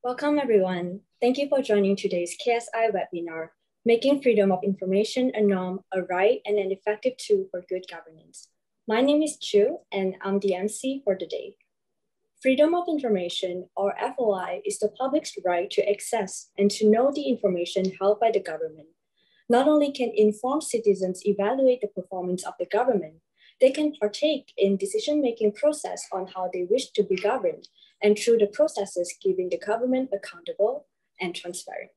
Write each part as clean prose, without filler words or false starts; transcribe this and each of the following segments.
Welcome everyone. Thank you for joining today's KSI webinar, Making Freedom of Information a Norm, a Right, and an Effective Tool for Good Governance. My name is Chu, and I'm the MC for the day. Freedom of Information, or FOI, is the public's right to access and to know the information held by the government. Not only can informed citizens evaluate the performance of the government, they can partake in decision-making process on how they wish to be governed, and through the processes keeping the government accountable and transparent.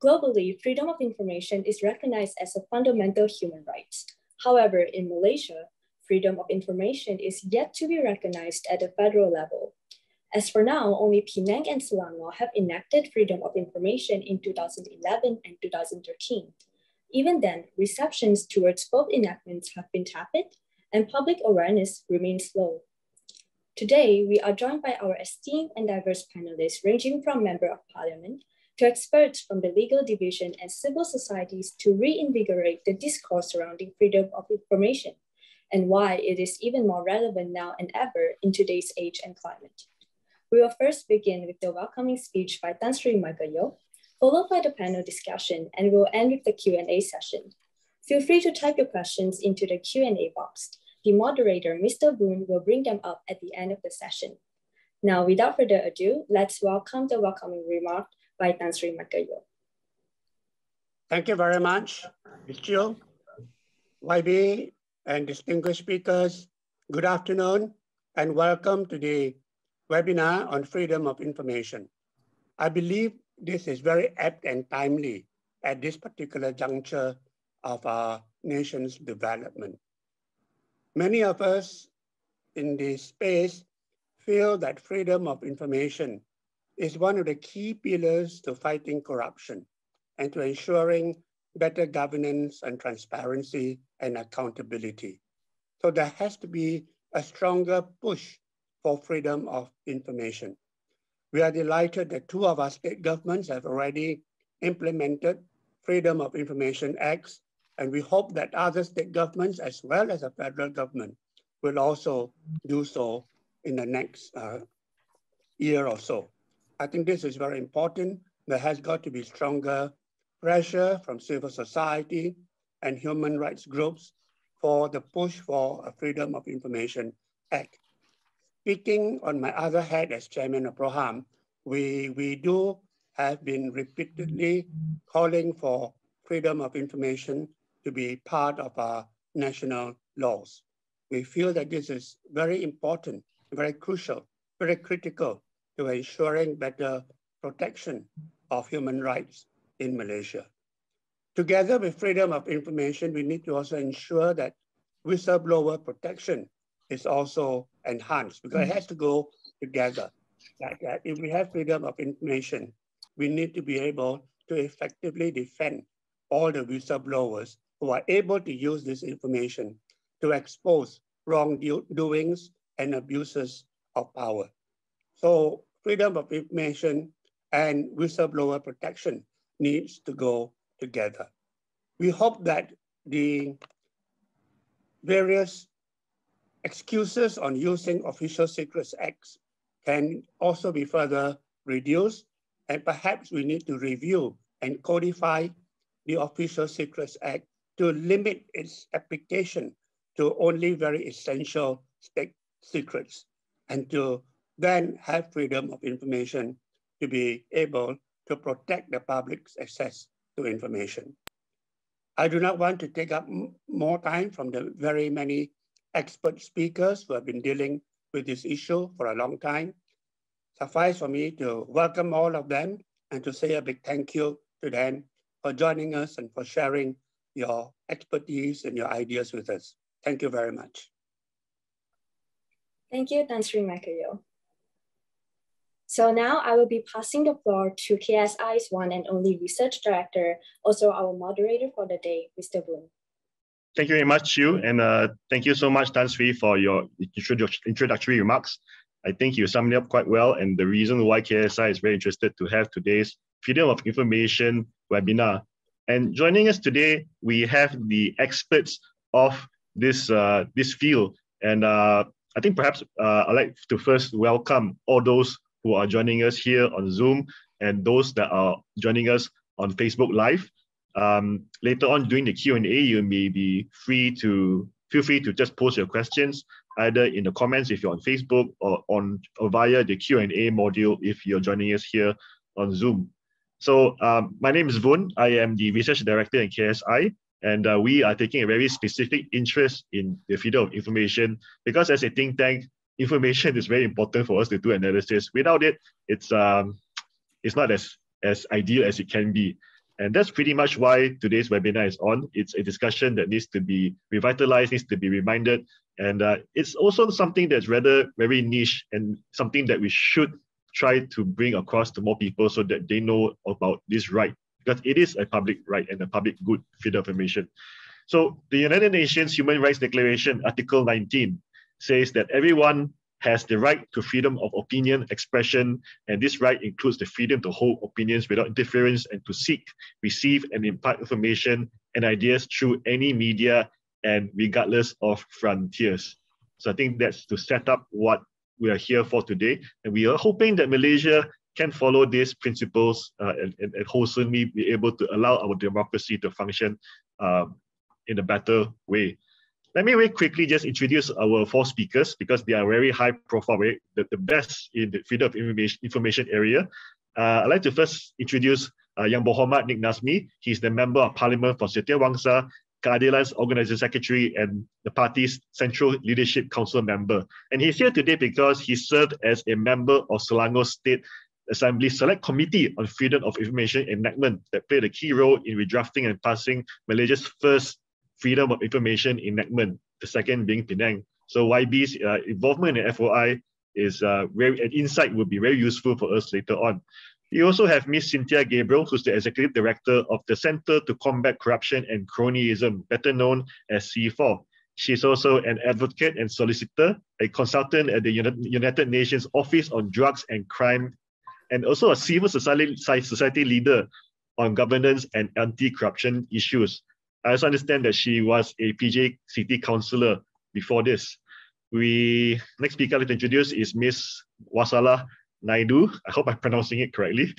Globally, freedom of information is recognized as a fundamental human right. However, in Malaysia, freedom of information is yet to be recognized at the federal level. As for now, only Penang and Selangor have enacted freedom of information in 2011 and 2013. Even then, receptions towards both enactments have been tepid, and public awareness remains low. Today, we are joined by our esteemed and diverse panelists, ranging from Member of Parliament to experts from the legal division and civil societies to reinvigorate the discourse surrounding freedom of information and why it is even more relevant now and ever in today's age and climate. We will first begin with the welcoming speech by Tan Sri Magayo, followed by the panel discussion, and we'll end with the Q&A session. Feel free to type your questions into the Q&A box. The moderator, Mr. Boone, will bring them up at the end of the session. Now, without further ado, let's welcome the welcoming remark by Tan Sri Magayo. Thank you very much, Ms. Jill, YB, and distinguished speakers. Good afternoon, and welcome to the webinar on freedom of information. I believe this is very apt and timely at this particular juncture of our nation's development. Many of us in this space feel that freedom of information is one of the key pillars to fighting corruption and to ensuring better governance and transparency and accountability. So there has to be a stronger push for freedom of information. We are delighted that 2 of our state governments have already implemented Freedom of Information Acts, and we hope that other state governments as well as the federal government will also do so in the next year or so. I think this is very important. There has got to be stronger pressure from civil society and human rights groups for the push for a Freedom of Information Act. Speaking on my other hat as chairman of PROHAM, we do have been repeatedly calling for freedom of information to be part of our national laws. We feel that this is very important, very crucial, very critical to ensuring better protection of human rights in Malaysia. Together with freedom of information, we need to also ensure that whistleblower protection is also enhanced, because it has to go together. That if we have freedom of information, we need to be able to effectively defend all the whistleblowers who are able to use this information to expose wrongdoings and abuses of power. So freedom of information and whistleblower protection needs to go together. We hope that the various excuses on using Official Secrets Acts can also be further reduced, and perhaps we need to review and codify the Official Secrets Act to limit its application to only very essential state secrets, and to then have freedom of information to be able to protect the public's access to information. I do not want to take up more time from the very many expert speakers who have been dealing with this issue for a long time. Suffice for me to welcome all of them and to say a big thank you to them for joining us and for sharing your expertise and your ideas with us. Thank you very much. Thank you, Tan Sri Magayo. So now I will be passing the floor to KSI's one and only research director, also our moderator for the day, Mr. Boone. Thank you very much, Chu, and thank you so much, Tan Sri, for your introductory remarks. I think you summed it up quite well, and the reason why KSI is very interested to have today's Freedom of Information webinar. And joining us today, we have the experts of this field. And I think perhaps I'd like to first welcome all those who are joining us here on Zoom and those that are joining us on Facebook Live. Later on during the Q&A, you may be feel free to just post your questions either in the comments if you're on Facebook or via the Q&A module if you're joining us here on Zoom. So my name is Vun. I am the Research Director in KSI, and we are taking a very specific interest in the freedom of information because as a think tank, information is very important for us to do analysis. Without it, it's not as ideal as it can be. And that's pretty much why today's webinar is on. It's a discussion that needs to be revitalized, needs to be reminded. And it's also something that's rather very niche and something that we should try to bring across to more people so that they know about this right, because it is a public right and a public good, freedom of information. So the United Nations Human Rights Declaration, Article 19, says that everyone has the right to freedom of opinion, expression, and this right includes the freedom to hold opinions without interference and to seek, receive, and impart information and ideas through any media and regardless of frontiers. So I think that's to set up what we are here for today. And we are hoping that Malaysia can follow these principles and wholesomely be able to allow our democracy to function in a better way. Let me very quickly just introduce our four speakers because they are very high profile, the best in the freedom of information area. I'd like to first introduce Yang Berhormat Nik Nazmi. He's the Member of Parliament for Setiawangsa, Keadilan's Organising Secretary, and the party's Central Leadership Council member. And he's here today because he served as a member of Selangor State Assembly Select Committee on Freedom of Information Enactment that played a key role in redrafting and passing Malaysia's first Freedom of Information Enactment, the second being Penang. So YB's involvement in FOI is an insight would be very useful for us later on. You also have Ms. Cynthia Gabriel, who's the Executive Director of the Centre to Combat Corruption and Cronyism, better known as C4. She's also an advocate and solicitor, a consultant at the United Nations Office on Drugs and Crime, and also a civil society leader on governance and anti-corruption issues. I also understand that she was a PJ City Councillor before this. Next speaker I'd like to introduce is Ms. Wathshlah Naidu. I hope I'm pronouncing it correctly.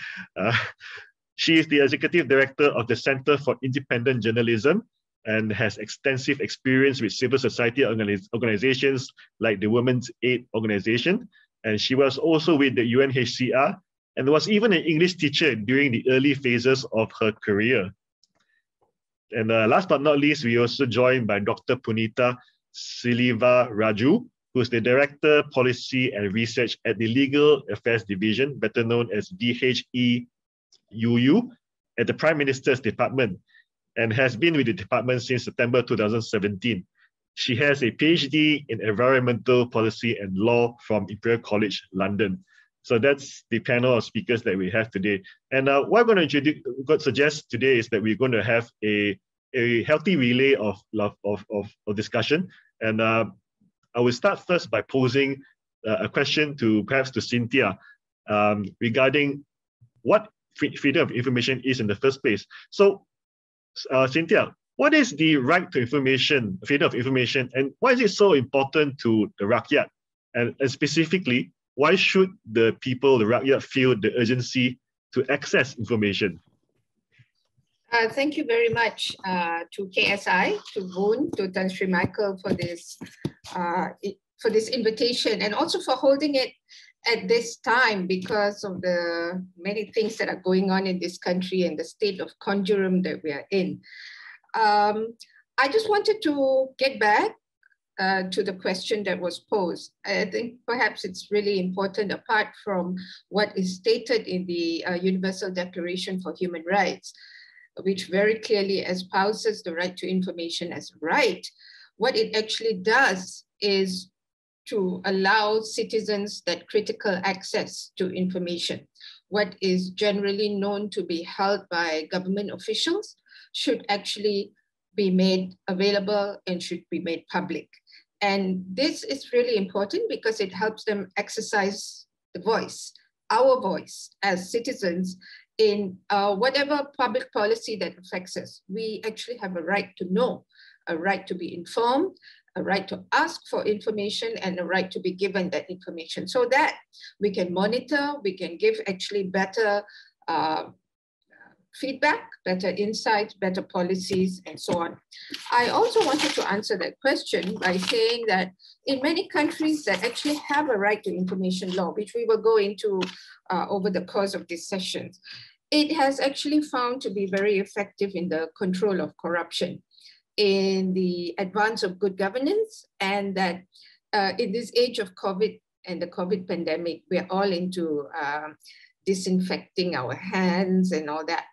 She is the Executive Director of the Centre for Independent Journalism and has extensive experience with civil society organizations like the Women's Aid Organization. And she was also with the UNHCR and was even an English teacher during the early phases of her career. And last but not least, we also joined by Dr. Punitha Silivarajoo, who is the Director, Policy and Research at the Legal Affairs Division, better known as DHEUU, at the Prime Minister's Department, and has been with the department since September 2017. She has a PhD in Environmental Policy and Law from Imperial College London. So that's the panel of speakers that we have today. And what I'm going to suggest today is that we're going to have a healthy relay of discussion. And I will start first by posing a question perhaps to Cynthia regarding what freedom of information is in the first place. So Cynthia, what is the right to information, freedom of information, and why is it so important to the rakyat? And specifically, why should the people, the rakyat, feel the urgency to access information? Thank you very much to KSI, to Vun, to Tan Sri Michael for this invitation, and also for holding it at this time because of the many things that are going on in this country and the state of conjurum that we are in. I just wanted to get back to the question that was posed. I think perhaps it's really important, apart from what is stated in the Universal Declaration for Human Rights, which very clearly espouses the right to information as a right. What it actually does is to allow citizens that critical access to information. What is generally known to be held by government officials should actually be made available and should be made public. And this is really important because it helps them exercise the voice, our voice as citizens in whatever public policy that affects us. We actually have a right to know, a right to be informed, a right to ask for information and a right to be given that information, so that we can monitor, we can give actually better feedback, better insights, better policies, and so on. I also wanted to answer that question by saying that in many countries that actually have a right to information law, which we will go into over the course of these sessions, it has actually found to be very effective in the control of corruption, in the advance of good governance, and that in this age of COVID and the COVID pandemic, we're all into disinfecting our hands and all that.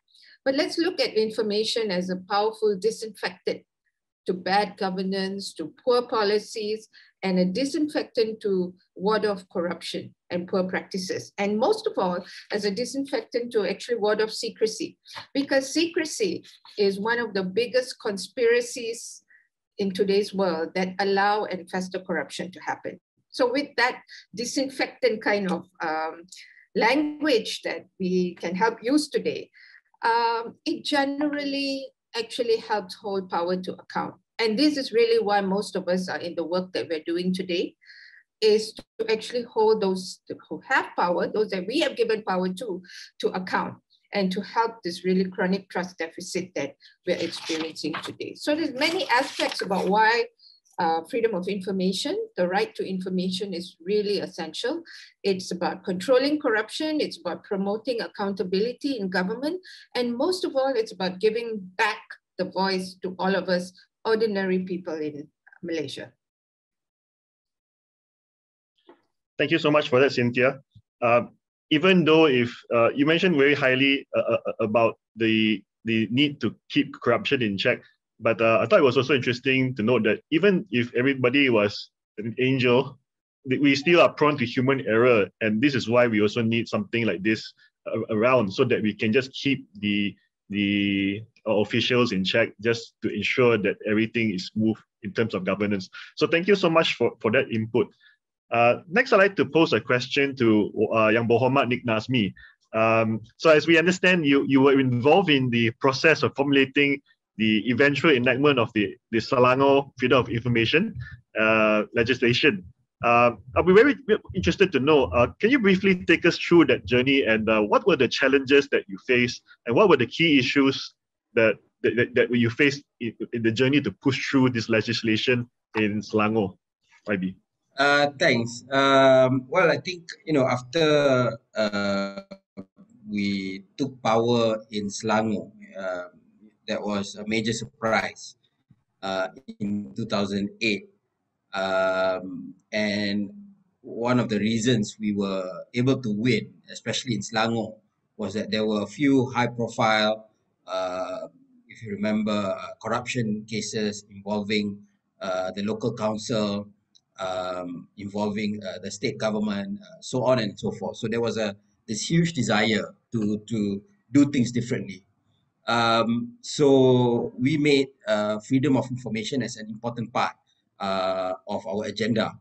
But let's look at information as a powerful disinfectant to bad governance, to poor policies, and a disinfectant to ward off corruption and poor practices. And most of all, as a disinfectant to actually ward off secrecy, because secrecy is one of the biggest conspiracies in today's world that allow and fester corruption to happen. So with that disinfectant kind of language that we can help use today, it generally actually helps hold power to account. And this is really why most of us are in the work that we're doing today, is to actually hold those who have power, those that we have given power to account, and to help this really chronic trust deficit that we're experiencing today. So there's many aspects about why freedom of information, the right to information, is really essential. It's about controlling corruption, it's about promoting accountability in government, and most of all, it's about giving back the voice to all of us ordinary people in Malaysia. Thank you so much for that, Cynthia. Even though if you mentioned very highly about the need to keep corruption in check, but I thought it was also interesting to note that even if everybody was an angel, we still are prone to human error. And this is why we also need something like this around, so that we can just keep the officials in check, just to ensure that everything is smooth in terms of governance. So thank you so much for that input. Next, I'd like to pose a question to Yang Berhormat Nik Nazmi. So as we understand, you were involved in the process of formulating the eventual enactment of the Selangor Freedom of Information legislation. I'll be very interested to know, can you briefly take us through that journey, and what were the challenges that you faced, and what were the key issues that you faced in the journey to push through this legislation in Selangor? IB. Thanks. Well, I think, after we took power in Selangor, that was a major surprise in 2008. And one of the reasons we were able to win, especially in Selangor, was that there were a few high-profile, if you remember, corruption cases involving the local council, involving the state government, so on and so forth. So there was this huge desire to do things differently. So we made freedom of information as an important part of our agenda.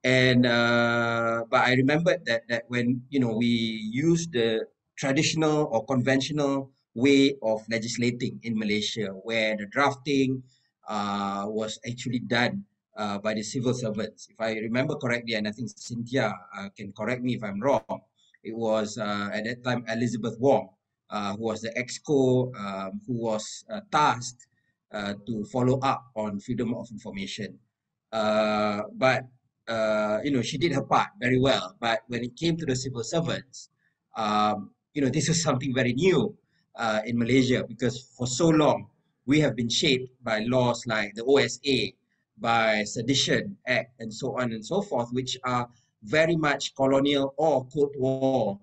And but I remembered that when we used the traditional or conventional way of legislating in Malaysia, where the drafting was actually done by the civil servants. If I remember correctly, and I think Cynthia can correct me if I'm wrong, it was at that time Elizabeth Wong, who was the EXCO, who was tasked to follow up on freedom of information. But she did her part very well. But when it came to the civil servants, this is something very new in Malaysia, because for so long we have been shaped by laws like the OSA, by Sedition Act, and so on and so forth, which are very much colonial or Cold War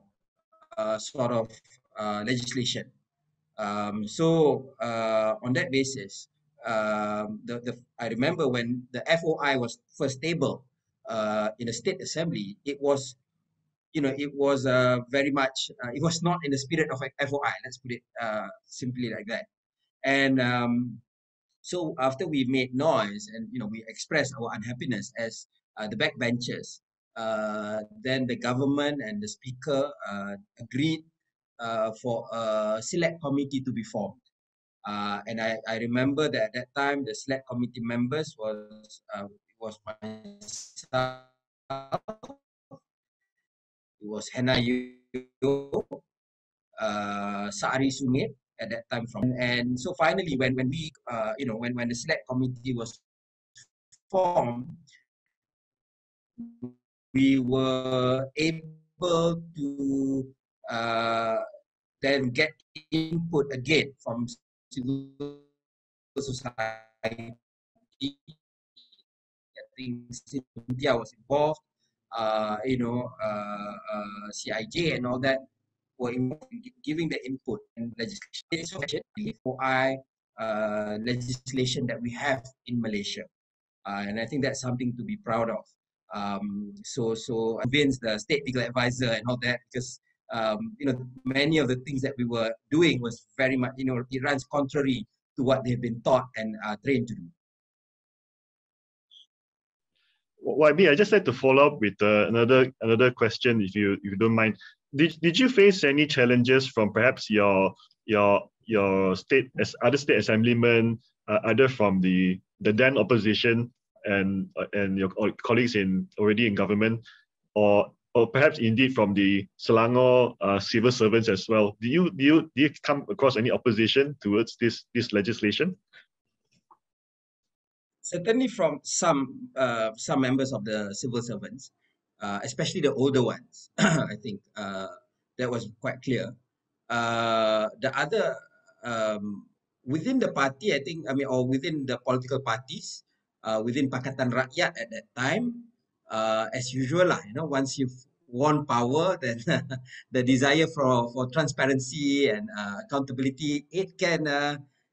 sort of legislation. So on that basis, I remember when the FOI was first tabled in the State Assembly, it was very much, it was not in the spirit of FOI, let's put it simply like that. And so after we made noise and we expressed our unhappiness as the backbenchers, then the government and the speaker agreed for a select committee to be formed. And I remember that at that time the select committee members was myself, it was Hena Yo, Sari Sumit at that time and so finally when we when the select committee was formed, we were able to then get input again from civil society. I think Cynthia was involved, CIJ and all that were involved in giving the input and legislation, FOI legislation that we have in Malaysia. And I think that's something to be proud of. So convince the state legal advisor and all that because many of the things that we were doing was very much it runs contrary to what they've been taught and trained to do. Well, I just like to follow up with another question, if you don't mind. Did you face any challenges from perhaps your state as other state assemblymen, either from the then opposition and your colleagues already in government, or perhaps indeed from the Selangor civil servants as well? Do you come across any opposition towards this legislation? Certainly from some members of the civil servants, especially the older ones. I think that was quite clear. The other within the party, I think, or within the political parties, within Pakatan Rakyat at that time, as usual, once you've won power, then the desire for transparency and accountability,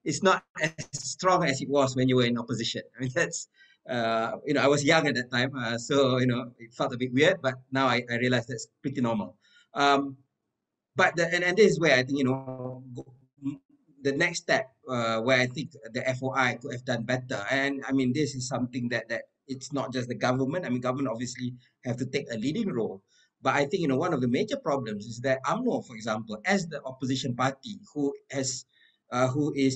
it's not as strong as it was when you were in opposition. I mean, that's, I was young at that time, so, it felt a bit weird, but now I realize that's pretty normal. But and this is where I think, the next step where I think the FOI could have done better. And I mean, this is something that it's not just the government. I mean, government obviously have to take a leading role. But I think, one of the major problems is that UMNO, for example, as the opposition party who is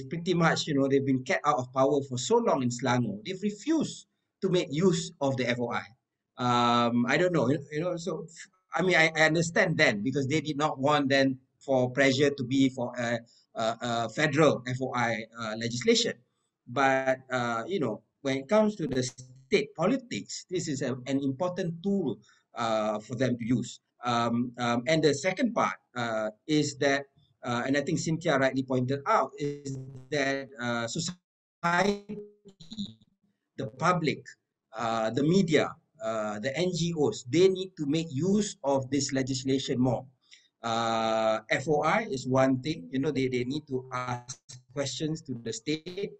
pretty much, they've been kept out of power for so long in Selangor, they've refused to make use of the FOI. I don't know, so I mean, I understand then because they did not want then for pressure to be for federal FOI legislation. But, when it comes to the state politics, this is an important tool for them to use. And the second part is that, and I think Cynthia rightly pointed out, is that society, the public, the media, the NGOs, they need to make use of this legislation more. FOI is one thing, they need to ask questions to the state.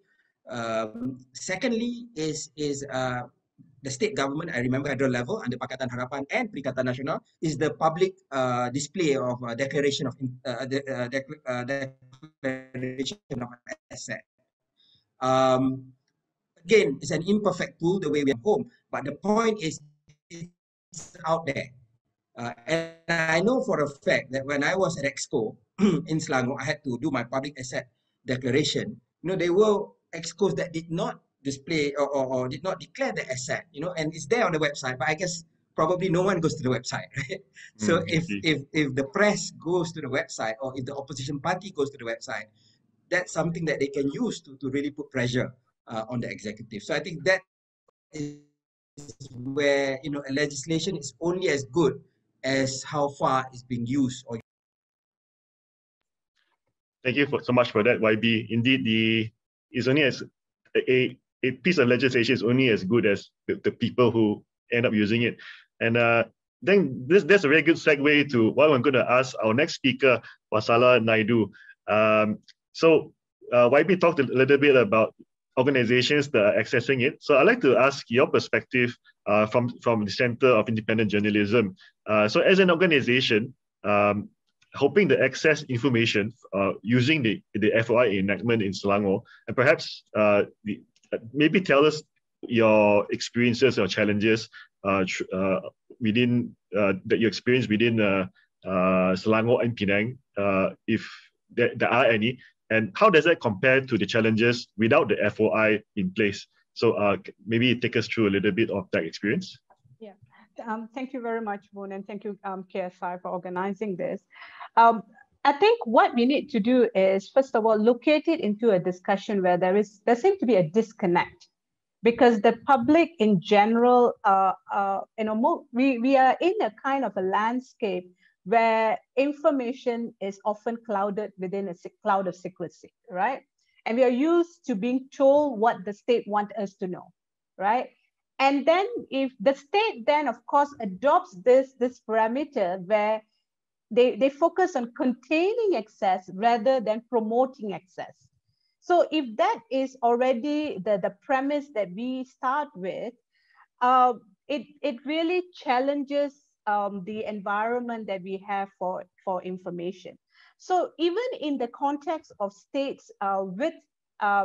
Secondly is the state government, I remember federal level under Pakatan Harapan and Perikatan Nasional, is the public display of declaration of asset. Again, it's an imperfect tool the way we are home, but the point is it's out there. And I know for a fact that when I was at Exco in Selangor, I had to do my public asset declaration. There were Excos that did not display or did not declare the asset, and it's there on the website, but I guess probably no one goes to the website, right? So if the press goes to the website or if the opposition party goes to the website, that's something that they can use to really put pressure on the executive. So I think that is where, a legislation is only as good as how far it's being used. Thank you so much for that, YB. Indeed, it's only as a piece of legislation is only as good as the people who end up using it. And then that's a very good segue to what I'm going to ask our next speaker, Wathshlah Naidu. So YB talked a little bit about organizations that are accessing it. So I'd like to ask your perspective from the Center of Independent Journalism. So as an organization, hoping to access information using the FOI enactment in Selangor, and perhaps maybe tell us your experiences or challenges within that you experience within Selangor and Penang, if there are any, And how does that compare to the challenges without the FOI in place? So maybe take us through a little bit of that experience. Yeah, thank you very much, Moon, and thank you, KSI, for organizing this. I think what we need to do is, first of all, locate it into a discussion where there seems to be a disconnect, because the public in general, we are in a kind of a landscape where information is often clouded within a cloud of secrecy, right? And we are used to being told what the state wants us to know, right? And then if the state then, of course, adopts this parameter where they focus on containing access rather than promoting access. So if that is already the premise that we start with, it really challenges the environment that we have for information. So even in the context of states with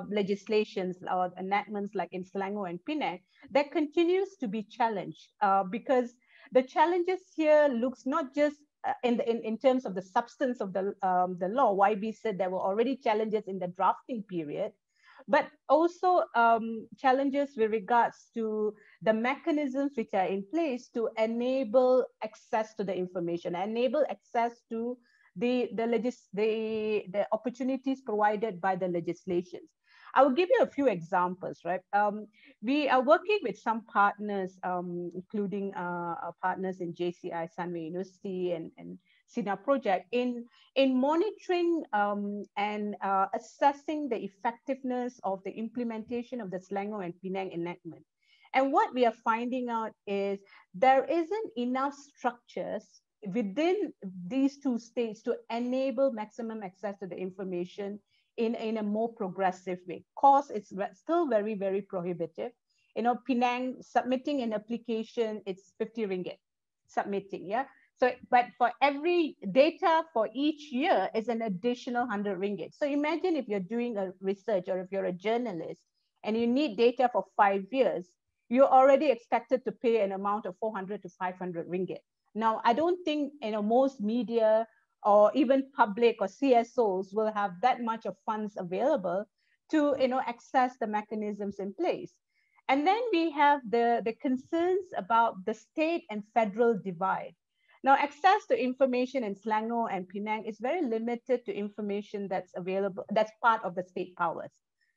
legislations or enactments like in Selangor and Penang, that continues to be challenged because the challenges here looks not just in terms of the substance of the law. YB said there were already challenges in the drafting period, but also challenges with regards to the mechanisms which are in place to enable access to the information, enable access to the opportunities provided by the legislations. I will give you a few examples, right? We are working with some partners, including partners in JCI, Sunway University, and SINA project in monitoring and assessing the effectiveness of the implementation of the Selangor and Penang enactment. And what we are finding out is there isn't enough structures within these two states to enable maximum access to the information in a more progressive way. Cost is still very, very prohibitive. You know, Penang submitting an application, it's 50 ringgit submitting, yeah? So, but for every data for each year is an additional 100 ringgit. So imagine if you're doing a research or if you're a journalist and you need data for 5 years, you're already expected to pay an amount of 400 to 500 ringgit. Now, I don't think most media or even public or CSOs will have that much of funds available to access the mechanisms in place. And then we have the concerns about the state and federal divide. Now, access to information in Selangor and Penang is very limited to information that's available, that's part of the state powers.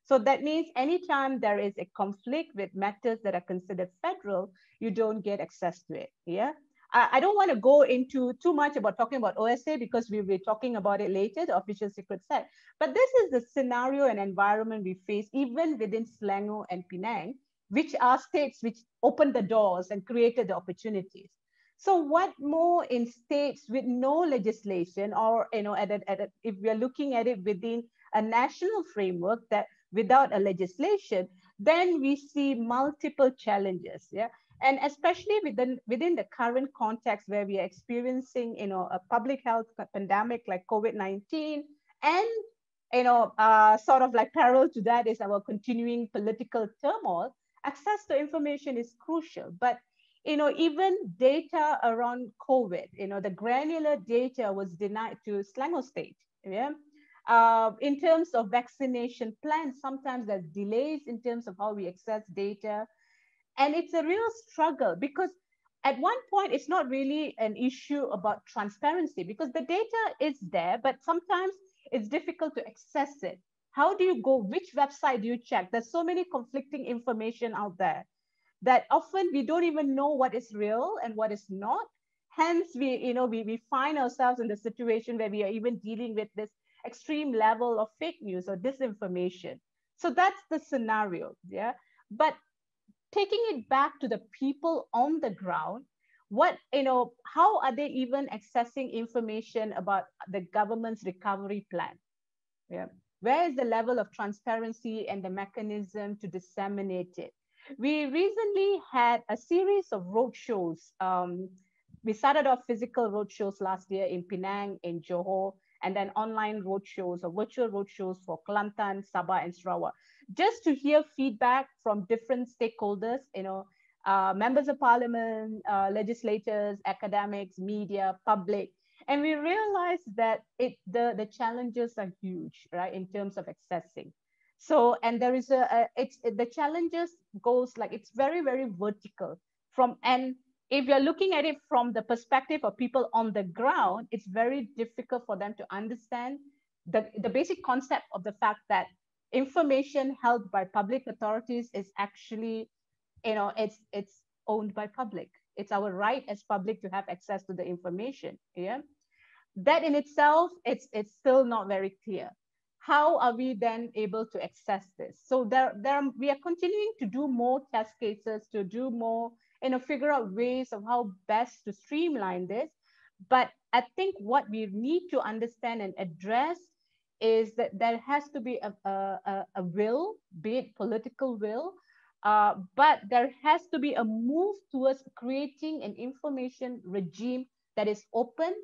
So that means anytime there is a conflict with matters that are considered federal, you don't get access to it, yeah? I don't want to go into too much about talking about OSA because we'll be talking about it later, the official secret set. But this is the scenario and environment we face even within Selangor and Penang, which are states which opened the doors and created the opportunities. So what more in states with no legislation or, if we're looking at it within a national framework that without a legislation, then we see multiple challenges, yeah? And especially within the current context where we are experiencing, a public health pandemic like COVID-19, and sort of like parallel to that is our continuing political turmoil. Access to information is crucial, but even data around COVID, the granular data was denied to Selangor State. Yeah. In terms of vaccination plans, sometimes there's delays in terms of how we access data. And it's a real struggle because at one point, it's not really an issue about transparency because the data is there, but sometimes it's difficult to access it. How do you go? Which website do you check? There's so many conflicting information out there that often we don't even know what is real and what is not. Hence, we find ourselves in the situation where we are even dealing with this extreme level of fake news or disinformation. So that's the scenario, yeah? But taking it back to the people on the ground, how are they even accessing information about the government's recovery plan? Yeah. Where is the level of transparency and the mechanism to disseminate it? We recently had a series of roadshows. We started off physical roadshows last year in Penang, in Johor, and then online roadshows or virtual roadshows for Kelantan, Sabah, and Sarawak, just to hear feedback from different stakeholders, members of parliament, legislators, academics, media, public, And we realized that the challenges are huge, right, in terms of accessing. So, and there is the challenges goes like, it's very, very vertical and if you're looking at it from the perspective of people on the ground, it's very difficult for them to understand the basic concept of the fact that information held by public authorities is actually, it's owned by public. It's our right as public to have access to the information. Yeah, that in itself, it's still not very clear. How are we then able to access this? So we are continuing to do more test cases, to do more, figure out ways of how best to streamline this. But I think what we need to understand and address is that there has to be a will, be it political will, but there has to be a move towards creating an information regime that is open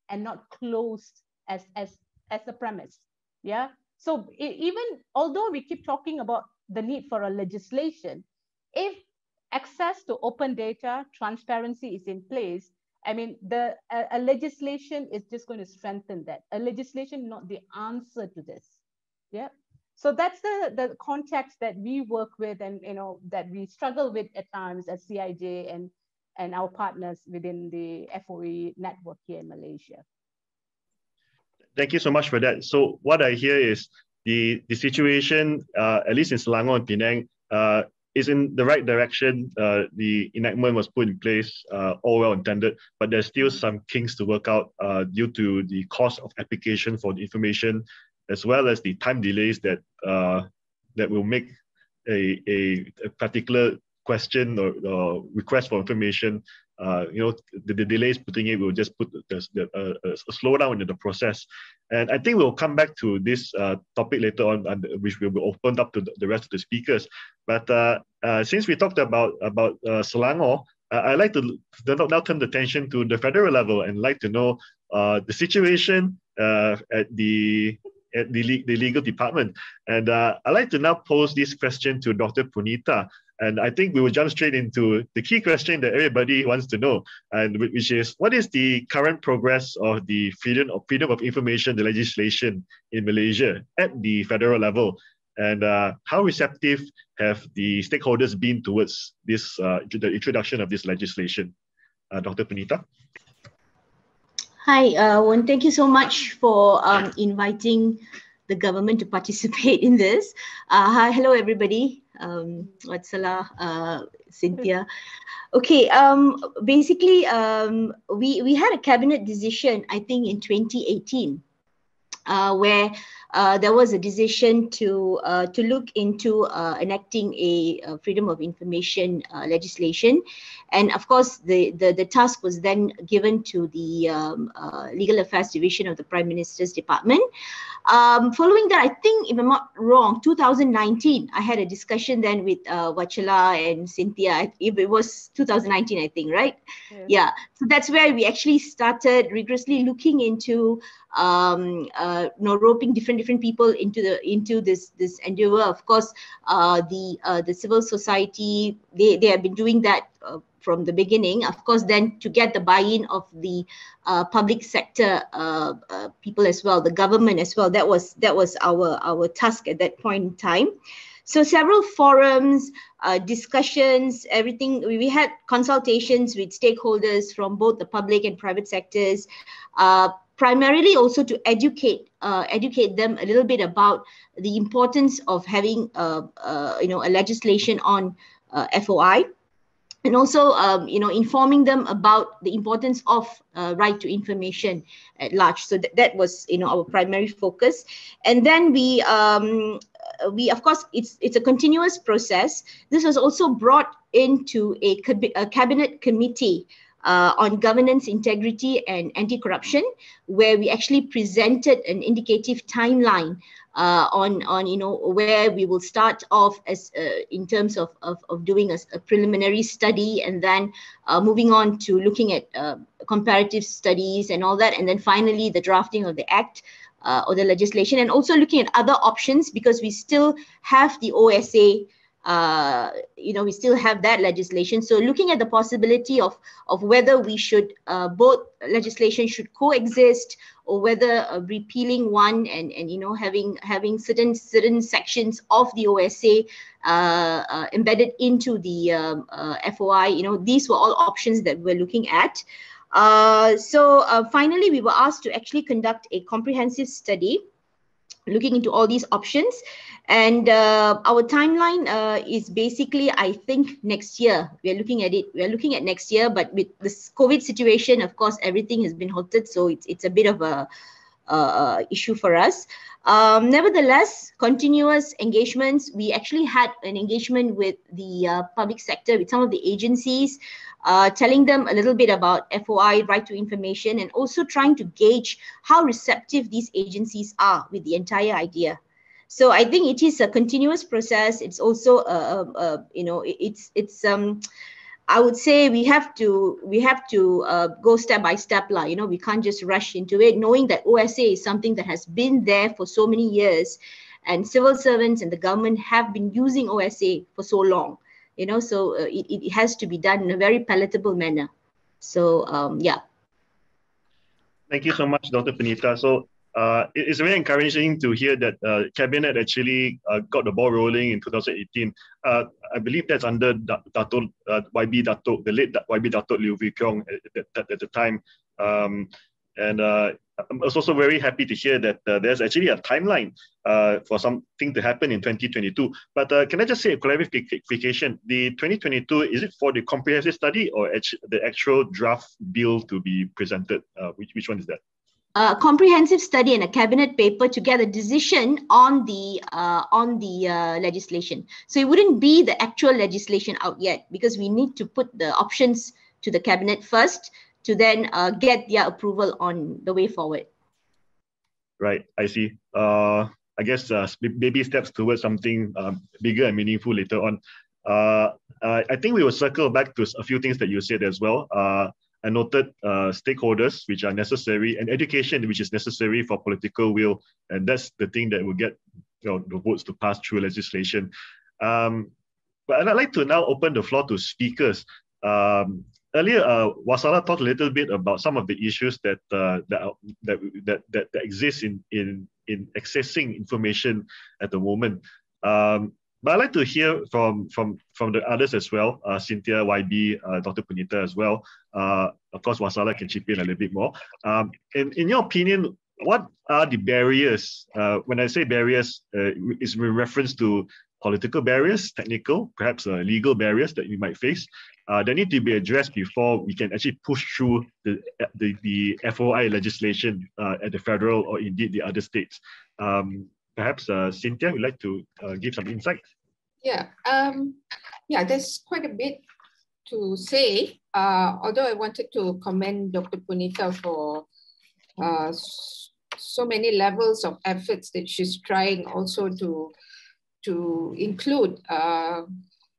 and not closed as a premise. Yeah. So even although we keep talking about the need for a legislation, if access to open data, transparency is in place, I mean, a legislation is just going to strengthen that. A legislation not the answer to this. Yeah. So that's the context that we work with, and that we struggle with at times as CIJ and our partners within the FOE network here in Malaysia. Thank you so much for that. So what I hear is the situation, at least in Selangor and Penang, is in the right direction. The enactment was put in place, all well intended, but there's still some kinks to work out due to the cost of application for the information, as well as the time delays that will make a particular question or request for information. The delays putting it will just put a slowdown into the process. And I think we'll come back to this topic later on, which will be opened up to the rest of the speakers. But since we talked about Selangor, I'd like to now turn the attention to the federal level and like to know the situation at the legal department. And I'd like to now pose this question to Dr. Punitha. And I think we will jump straight into the key question that everybody wants to know, and which is, what is the current progress of the freedom of information, the legislation in Malaysia at the federal level? And how receptive have the stakeholders been towards this, the introduction of this legislation? Dr. Punitha? Hi, thank you so much for inviting the government to participate in this. Hi, hello everybody. Wathshlah, Cynthia. Okay, basically, we had a cabinet decision, I think in 2018, where there was a decision to look into enacting a freedom of information legislation. And of course, the task was then given to the Legal Affairs Division of the Prime Minister's Department. Following that, I think, if I'm not wrong, 2019, I had a discussion then with Wathshlah and Cynthia. If it was 2019, I think, right? Yeah. So that's where we actually started rigorously looking into roping different people into this endeavor. Of course, the civil society, they have been doing that from the beginning. Of course, then to get the buy-in of the public sector people as well, the government as well. That was our task at that point in time. So several forums, discussions, everything. We had consultations with stakeholders from both the public and private sectors, primarily also to educate them a little bit about the importance of having a legislation on FOI. And also, informing them about the importance of right to information at large. So that was, our primary focus. And then we of course, it's a continuous process. This was also brought into a cabinet committee on governance, integrity, and anti-corruption, where we actually presented an indicative timeline on where we will start off as in terms of doing a preliminary study, and then moving on to looking at comparative studies and all that, and then finally the drafting of the act or the legislation, and also looking at other options, because we still have the OSA we still have that legislation. So looking at the possibility of whether we should both legislation should coexist, or whether repealing one and having certain sections of the OSA embedded into the FOI. These were all options that we're looking at. So finally, we were asked to actually conduct a comprehensive study looking into all these options. And our timeline is basically, I think, next year. We're looking at next year, but with this COVID situation, of course, everything has been halted. So it's a bit of a issue for us. Nevertheless, continuous engagements. We actually had an engagement with the public sector, with some of the agencies, telling them a little bit about FOI, right to information, and also trying to gauge how receptive these agencies are with the entire idea. So I think it is a continuous process. It's also, I would say we have to go step by step, we can't just rush into it, knowing that OSA is something that has been there for so many years, and civil servants and the government have been using OSA for so long, so it has to be done in a very palatable manner. So yeah. Thank you so much, Dr. Punitha. So it's very encouraging to hear that Cabinet actually got the ball rolling in 2018. I believe that's under Dato' YB Dato', the late YB Dato' Liew Wee Kiong at the time. And I'm also very happy to hear that there's actually a timeline for something to happen in 2022. But can I just say a clarification? The 2022, is it for the comprehensive study or the actual draft bill to be presented? Which one is that? Comprehensive study and a cabinet paper to get a decision on the legislation. So it wouldn't be the actual legislation out yet, because we need to put the options to the cabinet first to then get their approval on the way forward. Right, I see. I guess baby steps towards something bigger and meaningful later on. I think we will circle back to a few things that you said as well. I noted stakeholders, which are necessary, and education, which is necessary for political will, and that's the thing that will get the votes to pass through legislation. But I'd like to now open the floor to speakers. Earlier, Wathshlah talked a little bit about some of the issues that exist in accessing information at the moment. But I'd like to hear from the others as well, Cynthia, YB, Dr. Punitha as well. Of course, Wathshlah can chip in a little bit more. In your opinion, what are the barriers? When I say barriers, it's in reference to political barriers, technical, perhaps legal barriers that we might face. They need to be addressed before we can actually push through the FOI legislation at the federal or indeed the other states. Perhaps Cynthia would like to give some insight. Yeah, there's quite a bit to say. Although I wanted to commend Dr. Punitha for so many levels of efforts that she's trying also to include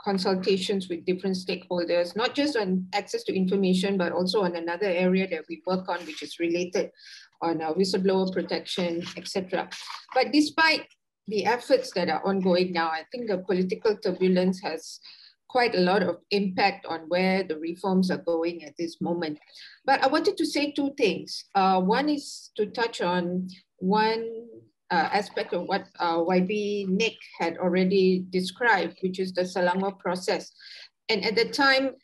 consultations with different stakeholders, not just on access to information, but also on another area that we work on, which is related on whistleblower protection, etc. But despite the efforts that are ongoing now, I think the political turbulence has quite a lot of impact on where the reforms are going at this moment. But I wanted to say two things. One is to touch on one aspect of what YB Nick had already described, which is the Selangor process. And at the time,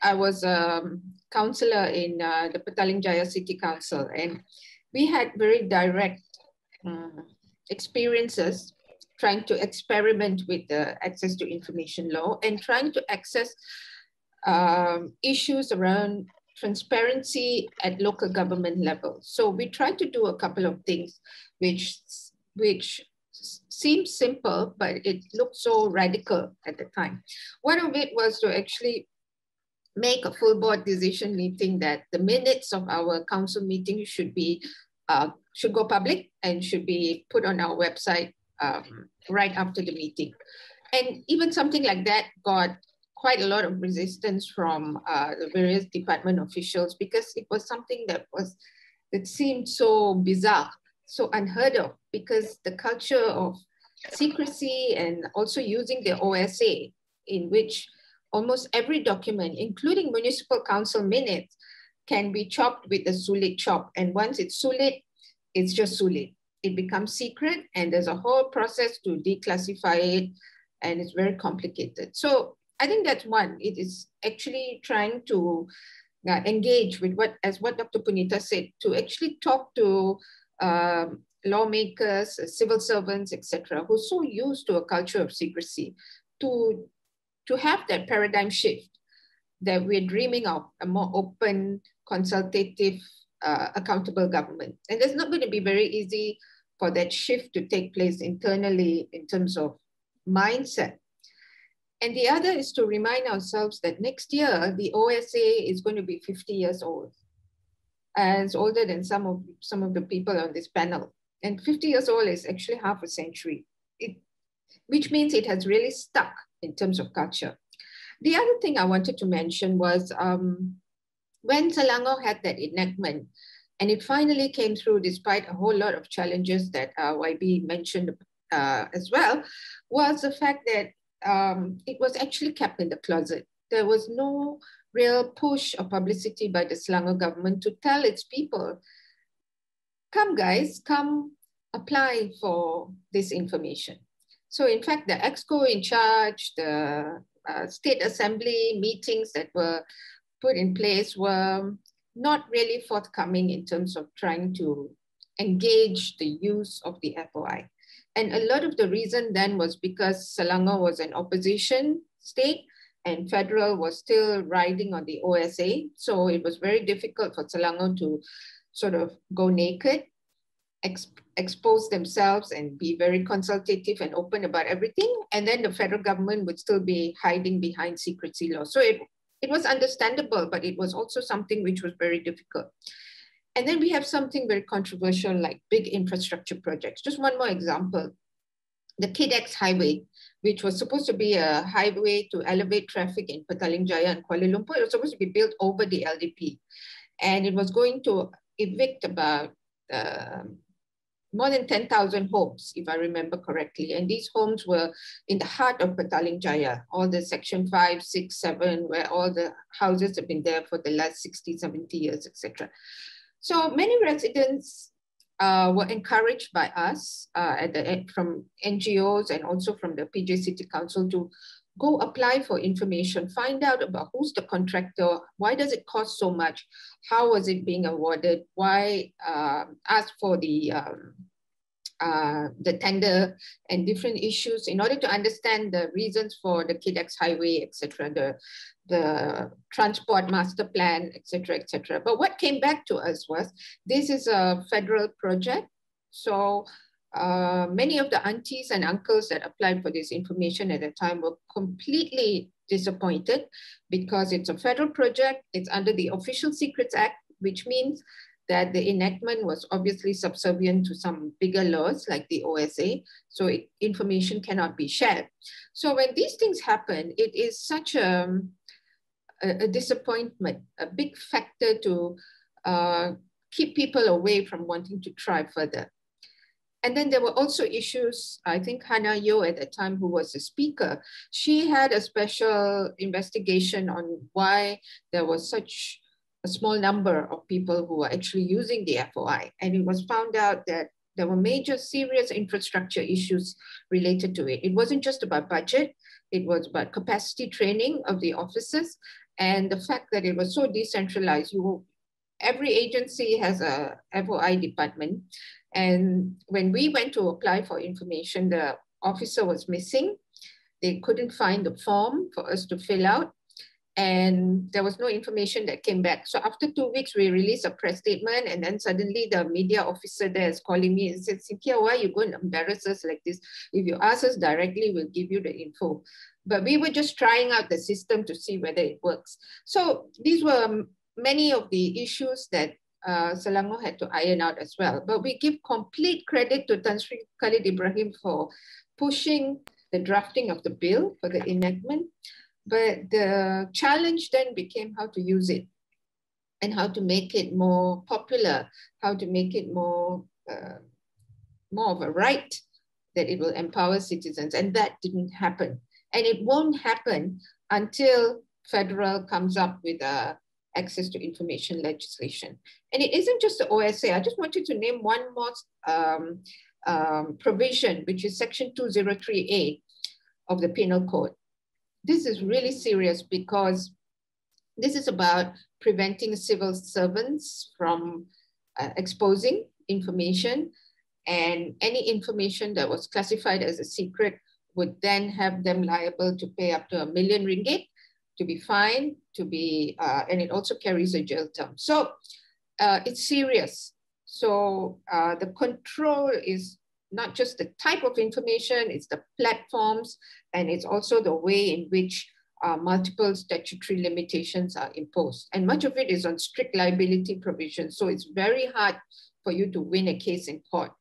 I was a councillor in the Petaling Jaya City Council, and we had very direct experiences trying to experiment with the access to information law and trying to access issues around transparency at local government level. So we tried to do a couple of things which seems simple, but it looked so radical at the time. One of it was to actually make a full board decision meeting that the minutes of our council meeting should go public and should be put on our website right after the meeting. And even something like that got quite a lot of resistance from the various department officials, because it was something that seemed so bizarre, so unheard of, because the culture of secrecy and also using the OSA, in which almost every document, including municipal council minutes, can be chopped with a sulit chop. And once it's sulit, it's just sulit. It becomes secret, and there's a whole process to declassify it, and it's very complicated. So I think that's one. It is actually trying to engage with what Dr. Punitha said, to actually talk to lawmakers, civil servants, etc., who are so used to a culture of secrecy, to have that paradigm shift that we're dreaming of, a more open, consultative, accountable government. And it's not going to be very easy for that shift to take place internally in terms of mindset. And the other is to remind ourselves that next year, the OSA is going to be 50 years old. And it's older than some of the people on this panel. And 50 years old is actually half a century, which means it has really stuck in terms of culture. The other thing I wanted to mention was when Selangor had that enactment, and it finally came through despite a whole lot of challenges that YB mentioned as well, was the fact that it was actually kept in the closet. There was no real push or publicity by the Selangor government to tell its people, come guys, come apply for this information. So in fact, the EXCO in charge, the state assembly meetings that were put in place were not really forthcoming in terms of trying to engage the use of the FOI. And a lot of the reason then was because Selangor was an opposition state and federal was still riding on the OSA. So it was very difficult for Selangor to sort of go naked, expose themselves and be very consultative and open about everything. And then the federal government would still be hiding behind secrecy law. So it was understandable, but it was also something which was very difficult. And then we have something very controversial like big infrastructure projects. Just one more example, the KDX highway, which was supposed to be a highway to elevate traffic in Petaling Jaya and Kuala Lumpur. It was supposed to be built over the LDP. And it was going to evict about more than 10,000 homes, if I remember correctly. And these homes were in the heart of Petaling Jaya, all the section 5, 6, 7, where all the houses have been there for the last 60, 70 years, etc. So many residents were encouraged by us from NGOs and also from the PJ City Council to go apply for information, find out about who's the contractor, why does it cost so much, how was it being awarded, why ask for the tender and different issues in order to understand the reasons for the KDX highway, etc., the transport master plan, etc., etc. But what came back to us was, this is a federal project. So many of the aunties and uncles that applied for this information at the time were completely disappointed because it's a federal project. It's under the Official Secrets Act, which means that the enactment was obviously subservient to some bigger laws like the OSA, so information cannot be shared. So when these things happen, it is such a disappointment, a big factor to keep people away from wanting to try further. And then there were also issues, I think Hannah Yo at the time, who was the speaker, she had a special investigation on why there was such a small number of people who were actually using the FOI. And it was found out that there were major serious infrastructure issues related to it. It wasn't just about budget, it was about capacity training of the officers and the fact that it was so decentralized. Every agency has a FOI department. And when we went to apply for information, the officer was missing. They couldn't find the form for us to fill out. And there was no information that came back. So after 2 weeks, we released a press statement, and then suddenly the media officer there is calling me and said, Cynthia, why are you going to embarrass us like this? If you ask us directly, we'll give you the info. But we were just trying out the system to see whether it works. So these were many of the issues that Selangor had to iron out as well. But we give complete credit to Tan Sri Khalid Ibrahim for pushing the drafting of the bill for the enactment. But the challenge then became how to use it and how to make it more popular, how to make it more of a right that it will empower citizens, and that didn't happen. And it won't happen until federal comes up with access to information legislation. And it isn't just the OSA. I just wanted to name one more provision, which is Section 203A of the Penal Code. This is really serious because this is about preventing civil servants from exposing information, and any information that was classified as a secret would then have them liable to pay up to R1 million, to be fined, and it also carries a jail term. So it's serious. So the control is not just the type of information, it's the platforms, and it's also the way in which multiple statutory limitations are imposed. And much of it is on strict liability provisions. So it's very hard for you to win a case in court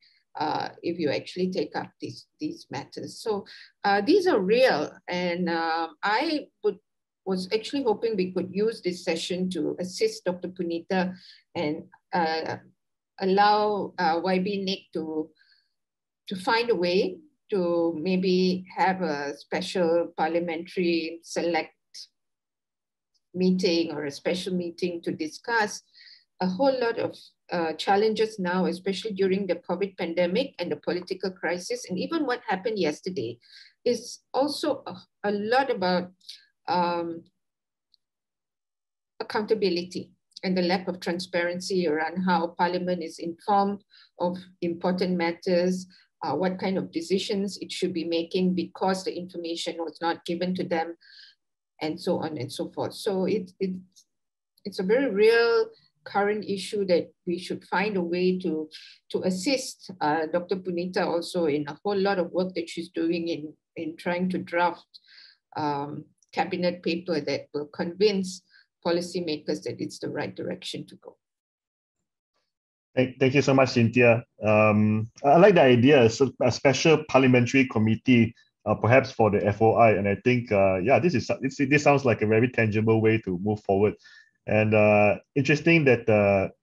if you actually take up these matters. So these are real. And I was actually hoping we could use this session to assist Dr. Punitha and allow YB Nick to find a way to maybe have a special parliamentary select meeting or a special meeting to discuss a whole lot of challenges now, especially during the COVID pandemic and the political crisis. And even what happened yesterday is also a lot about accountability and the lack of transparency around how Parliament is informed of important matters, what kind of decisions it should be making because the information was not given to them, and so on and so forth. So it's a very real current issue that we should find a way to assist Dr. Punitha also in a whole lot of work that she's doing in trying to draft cabinet paper that will convince policymakers that it's the right direction to go. Thank you so much, Cynthia. I like the idea, a special parliamentary committee, perhaps for the FOI. And I think, yeah, this sounds like a very tangible way to move forward. And interesting that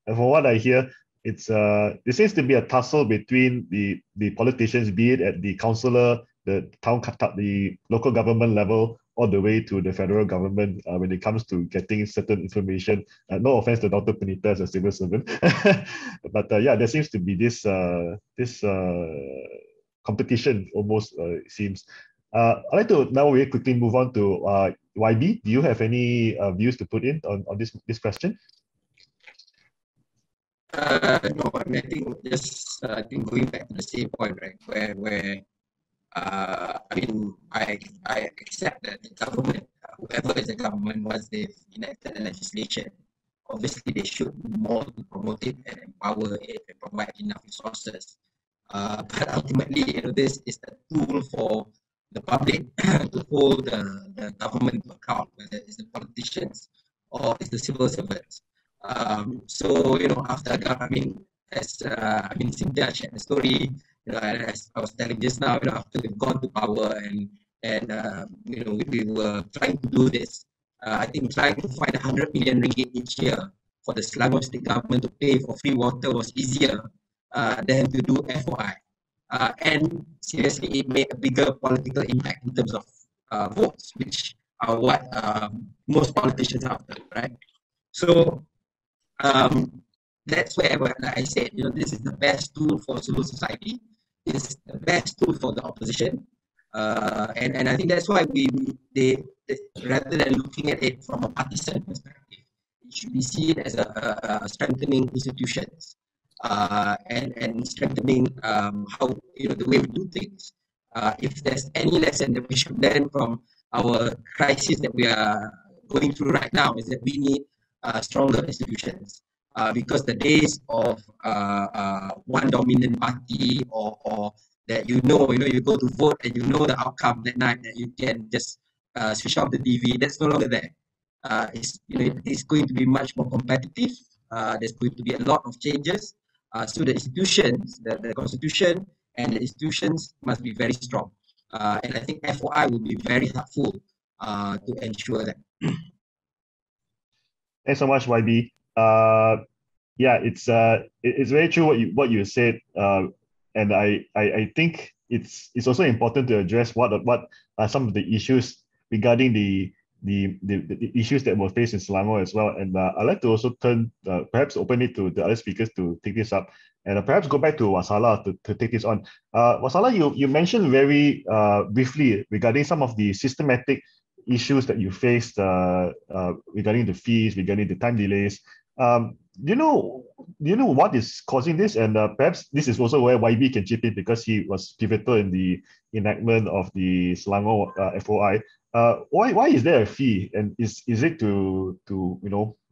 from what I hear, there seems to be a tussle between the politicians, be it at the councillor, the town, the local government level, all the way to the federal government when it comes to getting certain information. No offense to Dr. Punitha as a civil servant, but yeah, there seems to be this competition almost, it seems. I'd like to now very quickly move on to YB. Do you have any views to put in on this question? No, I mean, I think going back to the same point, right, where I accept that the government, whoever is the government, once they've enacted the legislation, obviously they should do more to promote it and empower it and provide enough resources. But ultimately, this is a tool for the public to hold the government to account, whether it's the politicians or it's the civil servants. So, after, as Cynthia shared the story, as I was telling just now, after we've gone to power and we were trying to do this, I think trying to find 100 million ringgit each year for the Selangor state government to pay for free water was easier than to do FOI. And seriously, it made a bigger political impact in terms of votes, which are what most politicians are after, right? So that's where I said, this is the best tool for civil society. It's the best tool for the opposition. And I think that's why they rather than looking at it from a partisan perspective, it should be seen as a strengthening institutions and strengthening how the way we do things. If there's any lesson that we should learn from our crisis that we are going through right now, is that we need stronger institutions. Because the days of one dominant party or that you go to vote and the outcome that night, that you can just switch off the TV, that's no longer there. It's going to be much more competitive. There's going to be a lot of changes. So the institutions, the constitution and the institutions must be very strong. And I think FOI will be very helpful to ensure that. Thanks so much, YB. Yeah, it's very true what you said. And I think it's also important to address what are some of the issues regarding the issues that were faced in Selangor as well. And I'd like to also perhaps open it to the other speakers to take this up, and perhaps go back to Wathshlah to take this on. Wathshlah, you mentioned very briefly regarding some of the systematic issues that you faced regarding the fees, regarding the time delays. Do you know what is causing this? And perhaps this is also where YB can chip in, because he was pivotal in the enactment of the Selangor FOI. Why is there a fee? And is it to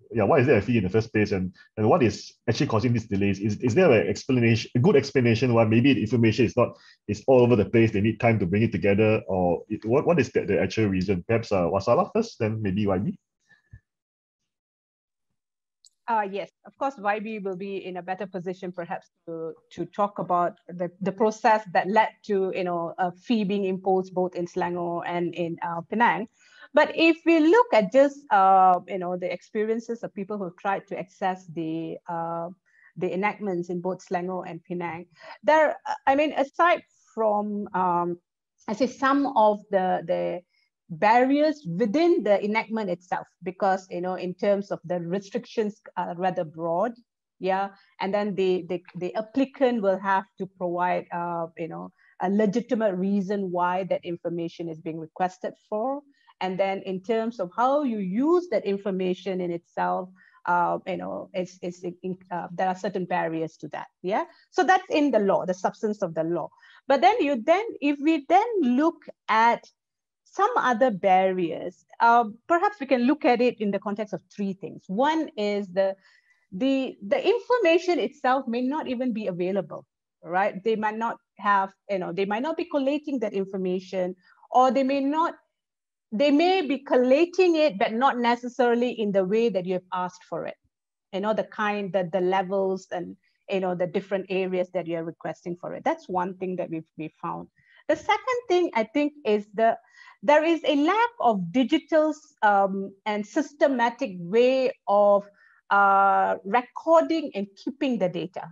why is there a fee in the first place? And what is actually causing these delays? Is there an explanation, a good explanation why maybe the information is all over the place? They need time to bring it together, or what is the actual reason? Perhaps Wathshlah first, then maybe YB. Yes, of course, YB will be in a better position perhaps to talk about the process that led to a fee being imposed both in Selangor and in Penang. But if we look at just the experiences of people who tried to access the enactments in both Selangor and Penang, aside from I say some of the barriers within the enactment itself, because in terms of the restrictions are rather broad, and then the applicant will have to provide a legitimate reason why that information is being requested for, and then in terms of how you use that information in itself, there are certain barriers to that. So that's in the law, the substance of the law. But then if we then look at some other barriers, perhaps we can look at it in the context of three things. One is the information itself may not even be available, right? They might not have, they might not be collating that information, or they may be collating it, but not necessarily in the way that you have asked for it. The levels and the different areas that you're requesting for it. That's one thing that we found. The second thing I think is there is a lack of digital and systematic way of recording and keeping the data.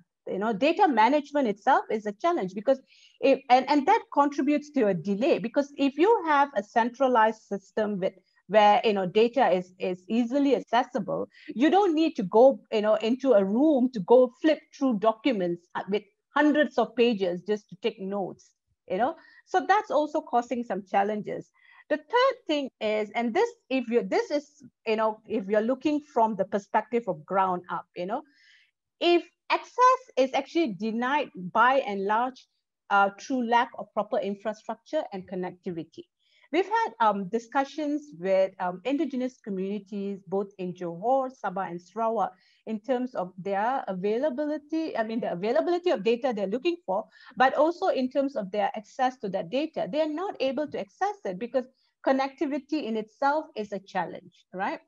Data management itself is a challenge, because and that contributes to a delay, because if you have a centralized system where data is easily accessible, you don't need to go into a room to go flip through documents with hundreds of pages just to take notes. So that's also causing some challenges. The third thing is, and this, if you're looking from the perspective of ground up, if access is actually denied by and large through lack of proper infrastructure and connectivity. We've had discussions with indigenous communities, both in Johor, Sabah, and Sarawak, in terms of their availability, the availability of data they're looking for, but also in terms of their access to that data. They're not able to access it because connectivity in itself is a challenge, right?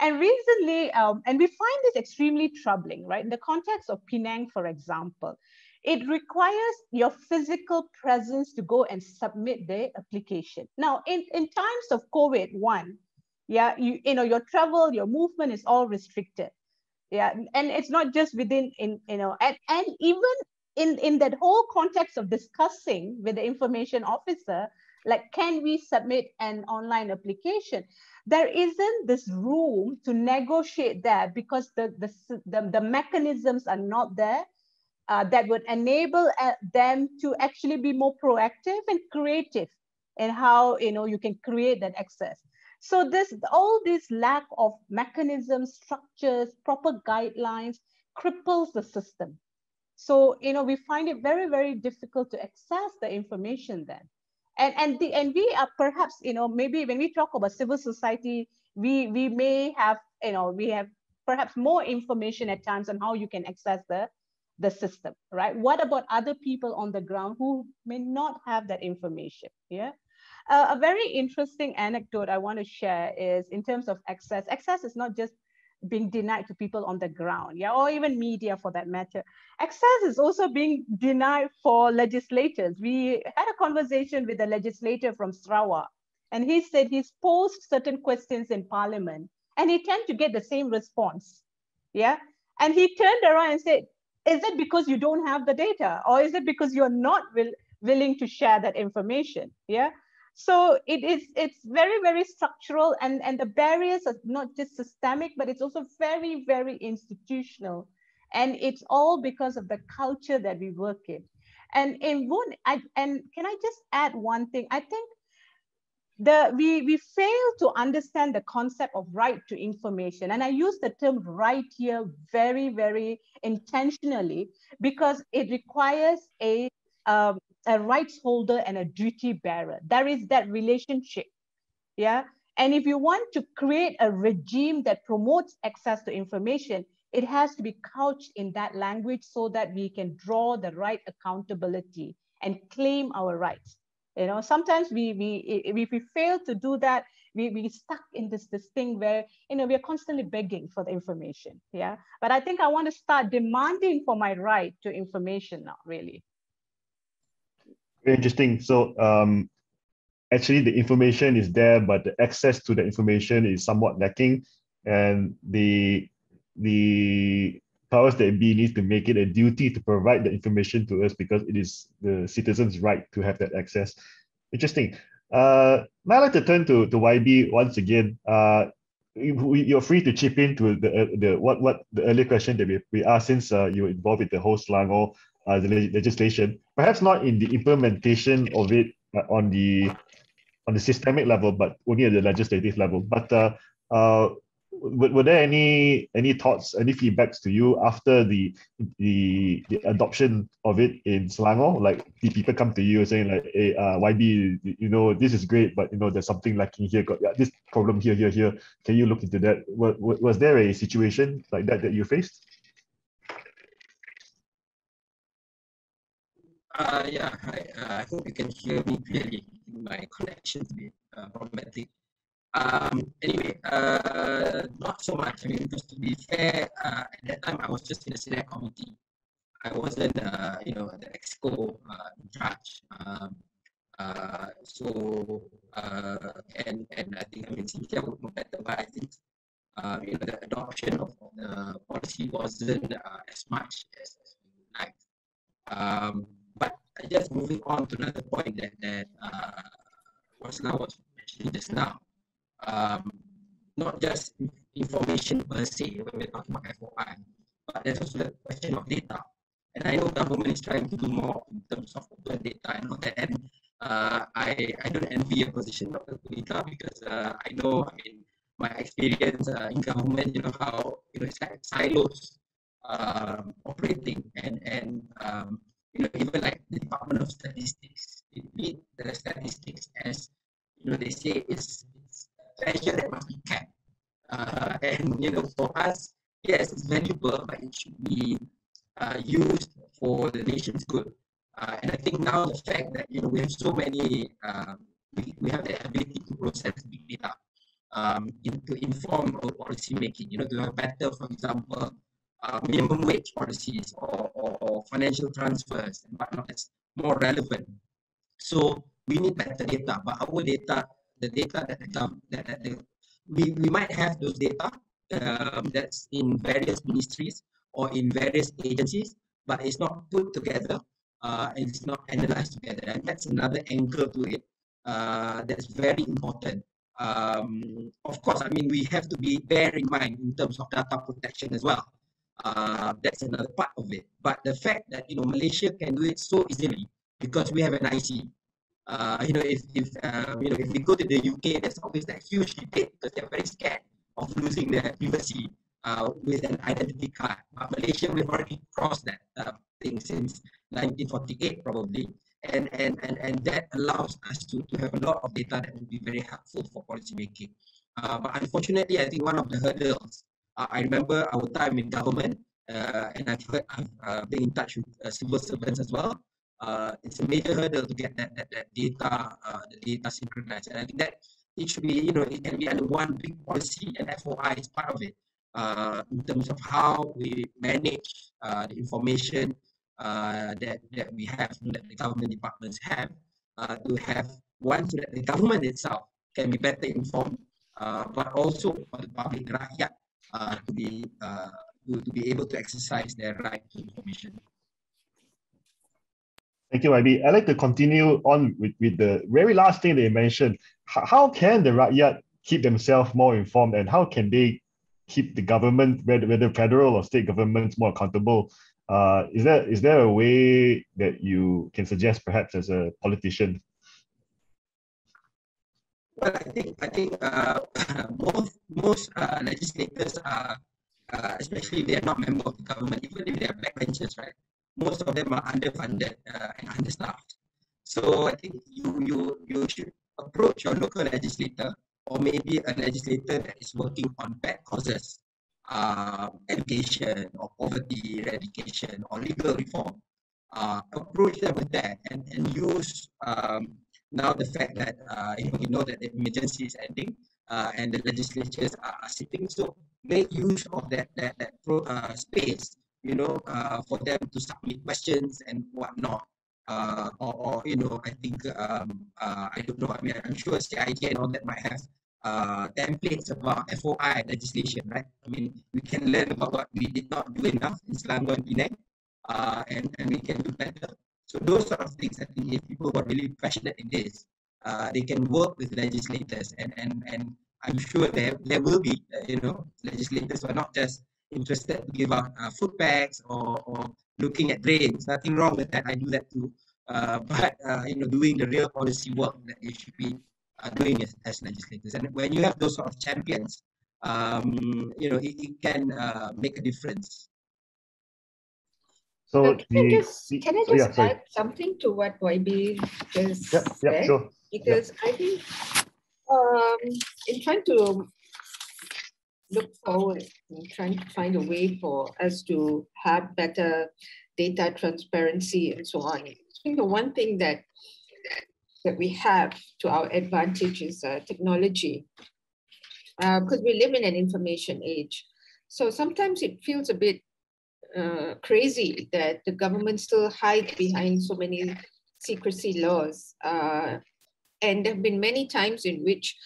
And recently, and we find this extremely troubling, right? In the context of Penang, for example, it requires your physical presence to go and submit the application. Now, in times of COVID-1, your travel, your movement is all restricted. And it's not just within, and even in that whole context of discussing with the information officer, like, can we submit an online application? There isn't this room to negotiate that, because the mechanisms are not there that would enable them to actually be more proactive and creative in how you can create that access. So all this lack of mechanisms, structures, proper guidelines cripples the system. So we find it very, very difficult to access the information then. And we are perhaps, maybe when we talk about civil society, we may have, we have perhaps more information at times on how you can access the system, right? What about other people on the ground who may not have that information? A very interesting anecdote I want to share is in terms of access. Access is not just being denied to people on the ground, or even media for that matter. Access is also being denied for legislators. We had a conversation with a legislator from Sarawak, and he said he's posed certain questions in Parliament, and he tended to get the same response. And he turned around and said, Is it because you don't have the data, or is it because you're not willing to share that information? Yeah. So it's very, very structural, and the barriers are not just systemic, but it's also very, very institutional. And it's all because of the culture that we work in. And can I just add one thing? I think we fail to understand the concept of right to information. And I use the term right here very, very intentionally, because it requires a rights holder and a duty bearer. There is that relationship, yeah? And if you want to create a regime that promotes access to information, it has to be couched in that language so that we can draw the right accountability and claim our rights. You know, sometimes if we fail to do that, we stuck in this thing where, you know, we are constantly begging for the information, yeah? But I think I want to start demanding for my right to information now, really. Very interesting. So actually the information is there, but the access to the information is somewhat lacking, and the powers that be needs to make it a duty to provide the information to us, because it is the citizens' right to have that access. Interesting. Now I'd like to turn to YB once again. You're free to chip in to the earlier question that we asked, since you were involved with the whole Selangor the legislation, perhaps not in the implementation of it on the systemic level, but only at the legislative level. But were there any thoughts, any feedbacks to you after the adoption of it in Selangor? Like, did people come to you saying like, hey, YB, you know, this is great, but you know, there's something lacking here, got this problem here. Can you look into that? Was there a situation like that you faced? Yeah, I hope you can hear me clearly. My connection is a bit problematic. Anyway, not so much. I mean, because to be fair, at that time I was just in the select committee. I wasn't, you know, the exco in charge. And I think, I mean, Cynthia would know better, but I think, you know, the adoption of the policy wasn't as much as we would like. But just moving on to another point that Wathshlah was mentioning just now. Not just information per se when we're talking about FOI, but there's also the question of data. And I know government is trying to do more in terms of open data and all that. And I don't envy your position, Dr. Punitha, because I know, I mean, my experience in government, you know, how, you know, it's like silos operating, and you know, even like the Department of Statistics, they treat the statistics as, you know, they say it's treasure that must be kept. And you know, for us, yes, it's valuable, but it should be used for the nation's good. And I think now the fact that, you know, we have so many, we have the ability to process big data to inform our policy making. You know, to have better, for example, minimum wage policies or financial transfers and whatnot that's more relevant. So we need better data, but our data, the data that we might have those data that's in various ministries or in various agencies, but it's not put together and it's not analyzed together. And that's another angle to it that's very important. Of course, I mean, we have to bear in mind in terms of data protection as well. That's another part of it. But the fact that, you know, Malaysia can do it so easily because we have an IC. You know, if you know, if we go to the UK, there's always that huge debate because they're very scared of losing their privacy with an identity card. But Malaysia, we've already crossed that thing since 1948 probably, and that allows us to have a lot of data that will be very helpful for policy making. But unfortunately, I think one of the hurdles, I remember our time in government, and I've been in touch with civil servants as well. It's a major hurdle to get that data, the data synchronized, and I think that it should be, you know, it can be under one big policy, and FOI is part of it in terms of how we manage the information that we have, that the government departments have, to have one, so that the government itself can be better informed, but also for the public rakyat to be to be able to exercise their right to information. Thank you, YB. I'd like to continue on with the very last thing that you mentioned. How can the Rakyat keep themselves more informed, and how can they keep the government, whether federal or state governments, more accountable? Is there a way that you can suggest, perhaps as a politician? Well, I think most legislators are, especially if they are not members of the government, even if they are backbenchers, right? Most of them are underfunded and understaffed. So I think you should approach your local legislator, or maybe a legislator that is working on bad causes, education or poverty eradication or legal reform. Approach them with that and use now the fact that you know that the emergency is ending and the legislatures are sitting, so make use of that space, you know, for them to submit questions and whatnot. Or you know, I think I don't know. I mean, I'm sure CIJ and all that might have templates about FOI legislation, right? I mean, we can learn about what we did not do enough in Selangor and Penang, and we can do better. So those sort of things, I think, if people who are really passionate in this, they can work with legislators, and I'm sure there will be, you know, legislators who are not just interested to give out food packs or looking at drains. Nothing wrong with that. I do that too. But you know, doing the real policy work that they should be doing as legislators. And when you have those sort of champions, you know, it can make a difference. So can I just add something to what YB just said? Yeah, sure. Because I think in trying to look forward and trying to find a way for us to have better data transparency and so on, I think the one thing that we have to our advantage is technology, because we live in an information age. So sometimes it feels a bit crazy that the government still hides behind so many secrecy laws. And there have been many times in which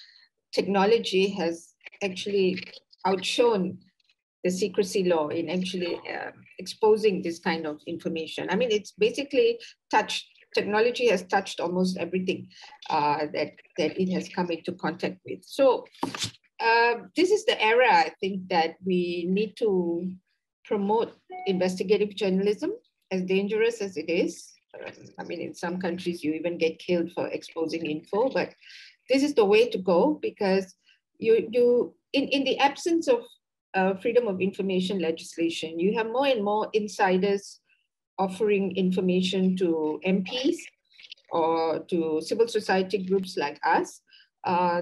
technology has actually outshone the secrecy law in actually exposing this kind of information. I mean, it's basically technology has touched almost everything that it has come into contact with. So this is the era, I think, that we need to promote investigative journalism, as dangerous as it is. I mean, in some countries, you even get killed for exposing info, but this is the way to go, because you in the absence of freedom of information legislation, you have more and more insiders offering information to MPs or to civil society groups like us.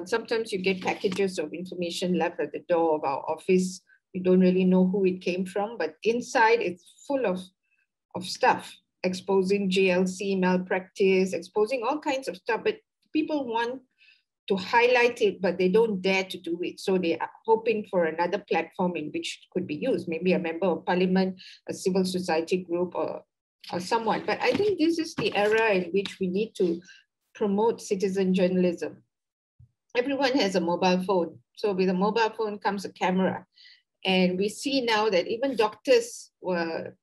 Sometimes you get packages of information left at the door of our office. We don't really know who it came from, but inside it's full of stuff, exposing GLC malpractice, exposing all kinds of stuff, but people want to highlight it, but they don't dare to do it. So they are hoping for another platform in which it could be used, maybe a member of parliament, a civil society group, or someone. But I think this is the era in which we need to promote citizen journalism. Everyone has a mobile phone. So with a mobile phone comes a camera. And we see now that even doctors were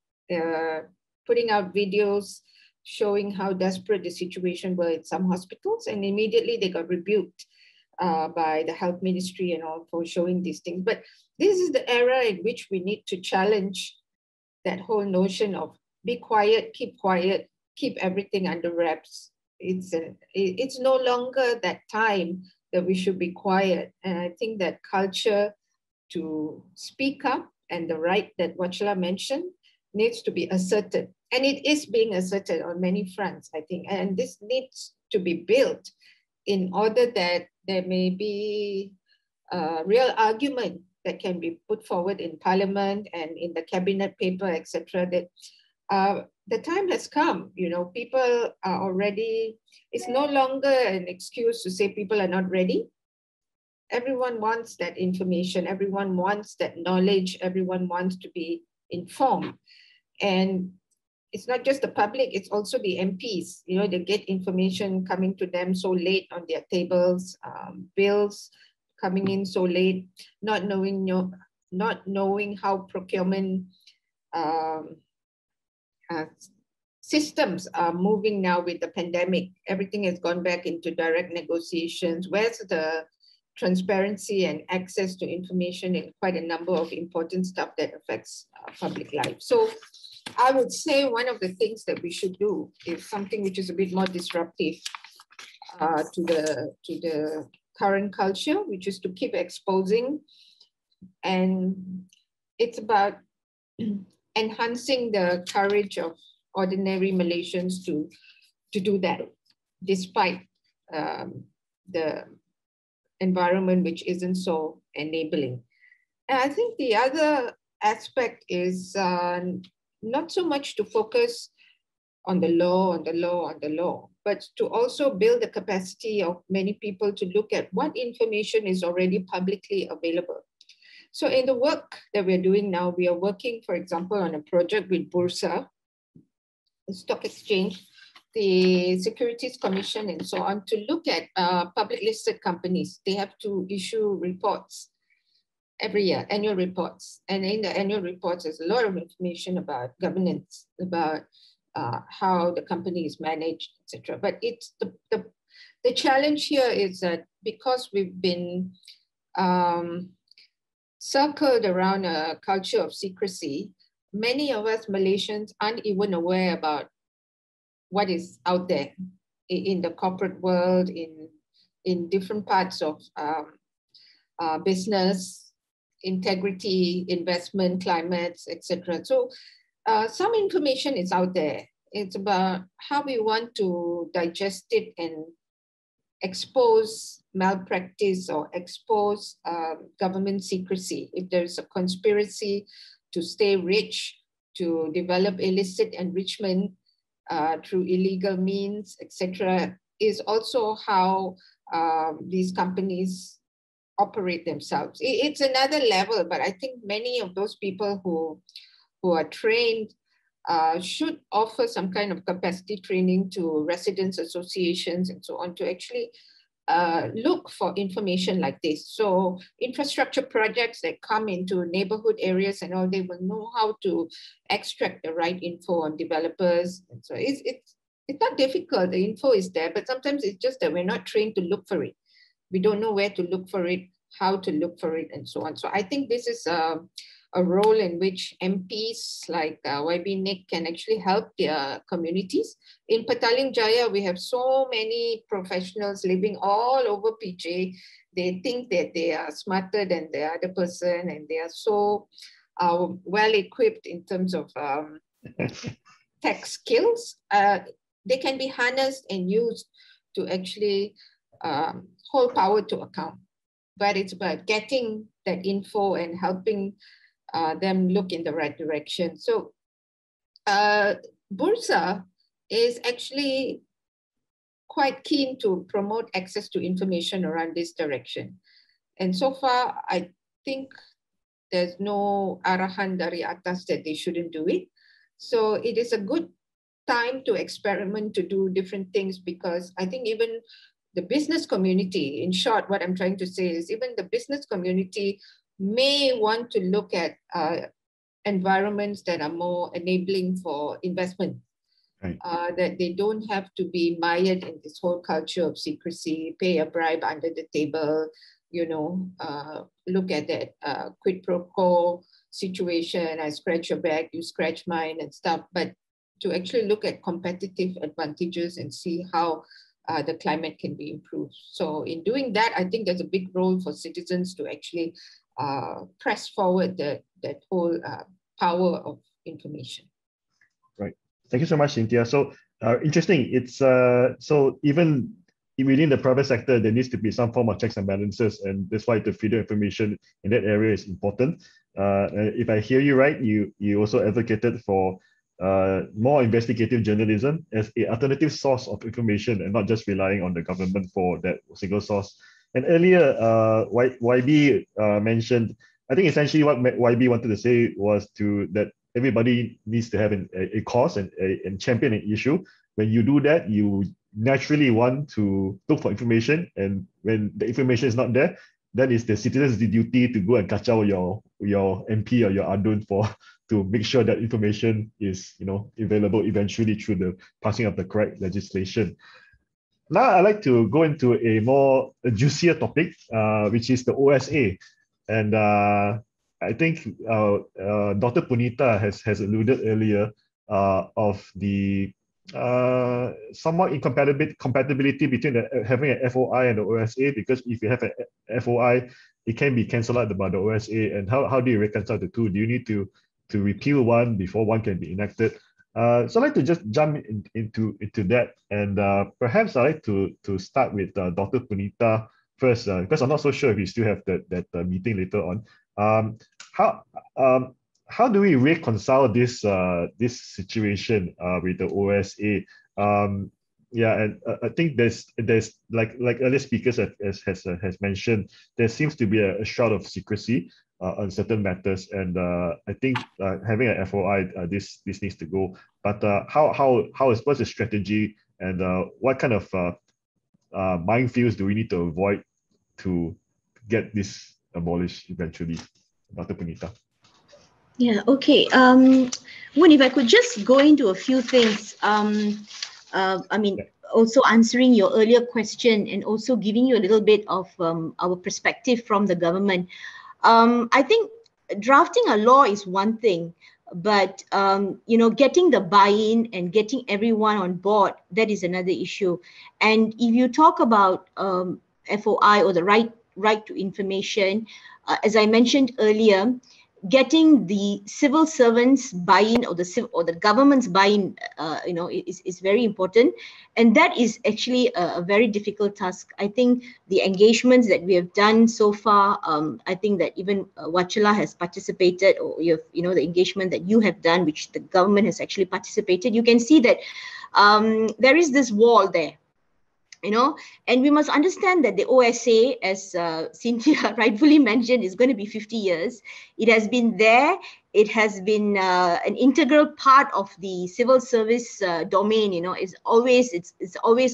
putting out videos showing how desperate the situation were in some hospitals, and immediately they got rebuked by the health ministry and all for showing these things. But this is the era in which we need to challenge that whole notion of be quiet, keep everything under wraps. It's no longer that time that we should be quiet. And I think that culture to speak up and the right that Wathshlah mentioned needs to be asserted. And it is being asserted on many fronts, I think. And this needs to be built in order that there may be a real argument that can be put forward in parliament and in the cabinet paper, etc. That the time has come, you know, people are already, it's no longer an excuse to say people are not ready. Everyone wants that information. Everyone wants that knowledge. Everyone wants to be informed. And it's not just the public, it's also the MPs. You know, they get information coming to them so late on their tables, bills coming in so late, not knowing not knowing how procurement systems are moving now with the pandemic. Everything has gone back into direct negotiations. Where's the transparency and access to information in quite a number of important stuff that affects public life? So I would say one of the things that we should do is something which is a bit more disruptive to the current culture, which is to keep exposing. And it's about enhancing the courage of ordinary Malaysians to do that, despite the environment which isn't so enabling. And I think the other aspect is not so much to focus on the law, but to also build the capacity of many people to look at what information is already publicly available. So in the work that we're doing now, we are working, for example, on a project with Bursa, the stock exchange, the Securities Commission, and so on, to look at public listed companies. They have to issue reports every year, annual reports. And in the annual reports, there's a lot of information about governance, about how the company is managed, etc. But it's the challenge here is that because we've been circled around a culture of secrecy, many of us Malaysians aren't even aware about what is out there in the corporate world, in different parts of business, integrity, investment, climates, etc. So some information is out there. It's about how we want to digest it and expose malpractice or expose government secrecy. If there's a conspiracy to stay rich, to develop illicit enrichment through illegal means, etc., is also how these companies operate themselves. It's another level, but I think many of those people who are trained should offer some kind of capacity training to residents associations and so on to actually look for information like this. So infrastructure projects that come into neighborhood areas and all, they will know how to extract the right info on developers. And so it's not difficult, the info is there, but sometimes it's just that we're not trained to look for it. We don't know where to look for it, how to look for it, and so on. So I think this is a role in which MPs like YB Nick can actually help their communities. In Petaling Jaya, we have so many professionals living all over PJ. They think that they are smarter than the other person, and they are so well equipped in terms of tech skills. They can be harnessed and used to actually hold power to account. But it's about getting that info and helping them look in the right direction. So Bursa is actually quite keen to promote access to information around this direction. And so far, I think there's no arahan dari atas that they shouldn't do it. So it is a good time to experiment, to do different things, because I think even the business community, in short, what I'm trying to say is even the business community may want to look at environments that are more enabling for investment, right. That they don't have to be mired in this whole culture of secrecy, pay a bribe under the table, you know, look at that quid pro quo situation, I scratch your back, you scratch mine and stuff, but to actually look at competitive advantages and see how the climate can be improved. So in doing that, I think there's a big role for citizens to actually press forward that whole power of information. Right. Thank you so much, Cynthia. So interesting. It's so even within the private sector, there needs to be some form of checks and balances, and that's why the freedom of information in that area is important. If I hear you right, you also advocated for more investigative journalism as an alternative source of information and not just relying on the government for that single source. And earlier, YB mentioned, I think essentially what YB wanted to say was that everybody needs to have a cause and champion an issue. When you do that, you naturally want to look for information, and when the information is not there, that is the citizen's duty to go and kacau your MP or your adun to make sure that information is available eventually through the passing of the correct legislation. Now I'd like to go into a more juicier topic, which is the OSA. And I think Dr. Punitha has alluded earlier of the somewhat compatibility between having an FOI and the OSA, because if you have a FOI, it can be cancelled out by the OSA. And how do you reconcile the two? Do you need to repeal one before one can be enacted? So I'd like to just jump into that, and perhaps I'd like to start with Dr. Punitha first, because I'm not so sure if you still have that meeting later on. How do we reconcile this situation with the OSA? Yeah, and I think there's like earlier speakers has mentioned, there seems to be a shroud of secrecy on certain matters, and I think having an FOI, this needs to go. But what's the strategy, and what kind of minefields do we need to avoid to get this abolished eventually, Dr. Punitha? Yeah, okay. Woon, if I could just go into a few things. Also answering your earlier question and also giving you a little bit of our perspective from the government. I think drafting a law is one thing, but getting the buy-in and getting everyone on board, that is another issue. And if you talk about FOI or the right to information, as I mentioned earlier, getting the civil servants buy-in or the government's buy-in, is very important, and that is actually a very difficult task. I think the engagements that we have done so far, I think that even Wathshlah has participated, or the engagement that you have done, which the government has actually participated. You can see that there is this wall there. And we must understand that the OSA, as Cynthia rightfully mentioned, is going to be 50 years. It has been there. It has been an integral part of the civil service domain. It's always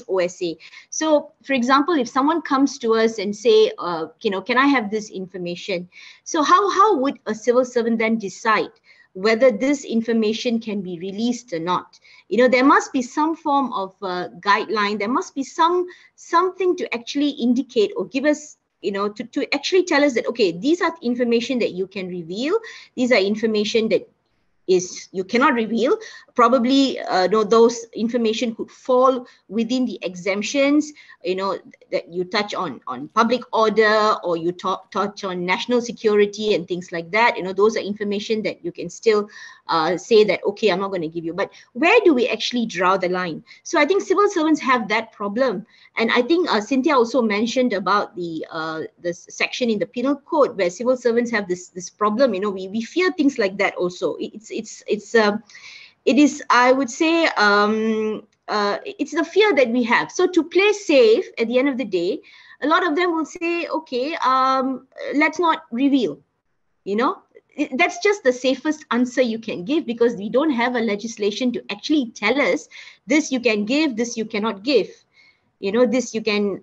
OSA. So, for example, if someone comes to us and say, can I have this information? So how would a civil servant then decide whether this information can be released or not? There must be some form of guideline. There must be something to actually indicate or give us, to actually tell us that, okay, these are information that you can reveal. These are information that you cannot reveal. Probably those information could fall within the exemptions, that you touch on public order, or you touch on national security and things like that. Those are information that you can still say that, okay, I'm not going to give you. But where do we actually draw the line? So I think civil servants have that problem. And I think Cynthia also mentioned about the section in the penal code where civil servants have this problem. We fear things like that also. It is, I would say, it's the fear that we have. So to play safe at the end of the day, a lot of them will say, okay, let's not reveal. That's just the safest answer you can give, because we don't have a legislation to actually tell us this you can give, this you cannot give. This you can,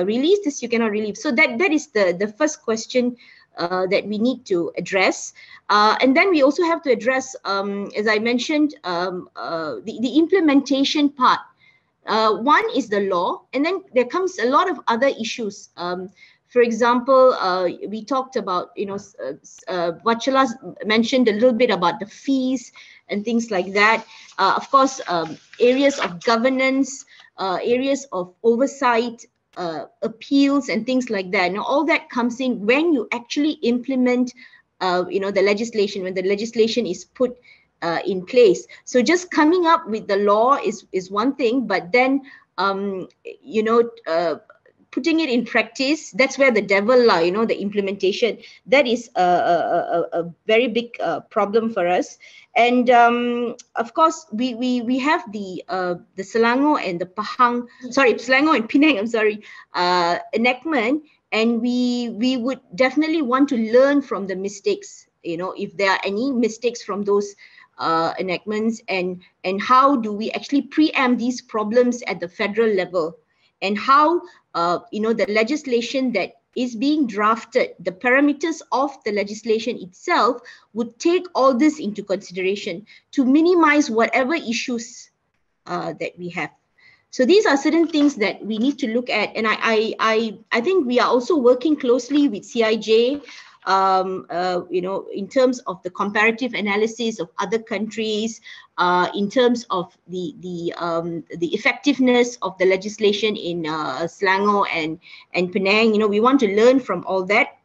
release, this you cannot release. So that is the first question that we need to address. And then we also have to address, as I mentioned, the implementation part. One is the law, and then there comes a lot of other issues. For example, we talked about, Wathshlah mentioned a little bit about the fees and things like that. Of course, areas of governance, areas of oversight, appeals and things like that. All that comes in when you actually implement, the legislation, when the legislation is put in place. So just coming up with the law is one thing, but then, putting it in practice, that's where the devil lies, the implementation. That is a very big problem for us. And of course, we have the Selangor and the Selangor and Penang, enactment, and we would definitely want to learn from the mistakes, if there are any mistakes from those enactments, and how do we actually preempt these problems at the federal level, and how the legislation that is being drafted, the parameters of the legislation itself would take all this into consideration to minimize whatever issues that we have. So these are certain things that we need to look at. And I think we are also working closely with CIJ, in terms of the comparative analysis of other countries, in terms of the effectiveness of the legislation in Selangor and Penang. We want to learn from all that,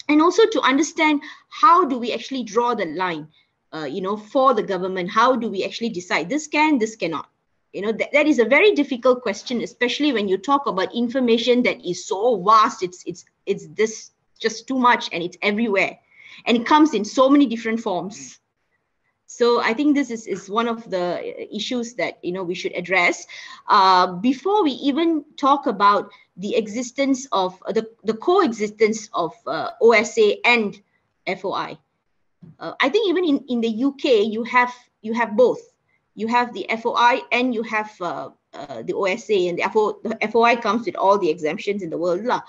and also to understand how do we actually draw the line, for the government. How do we actually decide this can, this cannot? That is a very difficult question, especially when you talk about information that is so vast. It's this just too much, and it's everywhere, and it comes in so many different forms. So I think this is one of the issues that we should address before we even talk about the existence of the coexistence of OSA and FOI. I think even in the UK you have both. You have the FOI and you have the OSA, and the FOI comes with all the exemptions in the world lah.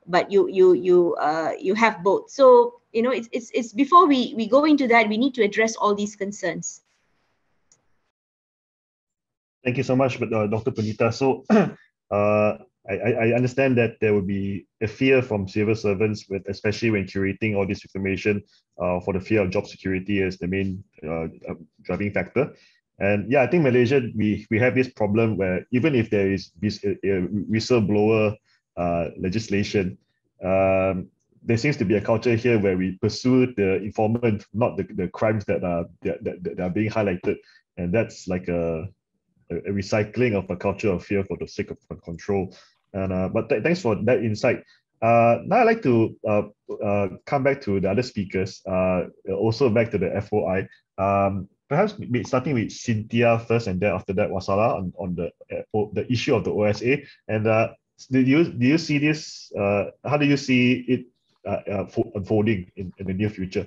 But you have both. So it's before we go into that, we need to address all these concerns. Thank you so much, Dr. Punitha. So I understand that there will be a fear from civil servants, especially when curating all this information, for the fear of job security as the main driving factor. And yeah, I think Malaysia, we have this problem where even if there is this whistleblower legislation, there seems to be a culture here where we pursue the informant, not the crimes that are being highlighted, and that's like a recycling of a culture of fear for the sake of control. And but thanks for that insight. Now I'd like to come back to the other speakers, also back to the FOI. Perhaps starting with Cynthia first, and then after that Wathshlah on the issue of the OSA. And do you see this? How do you see it unfolding in the near future?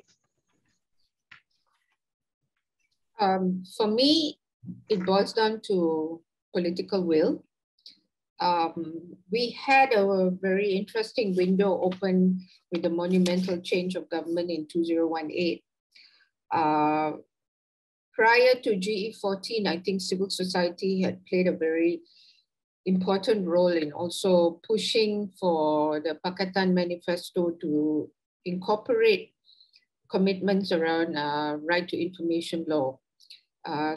For me, it boils down to political will. We had a very interesting window open with the monumental change of government in 2018. Prior to GE14, I think civil society had played a very important role in also pushing for the Pakatan Manifesto to incorporate commitments around right to information law.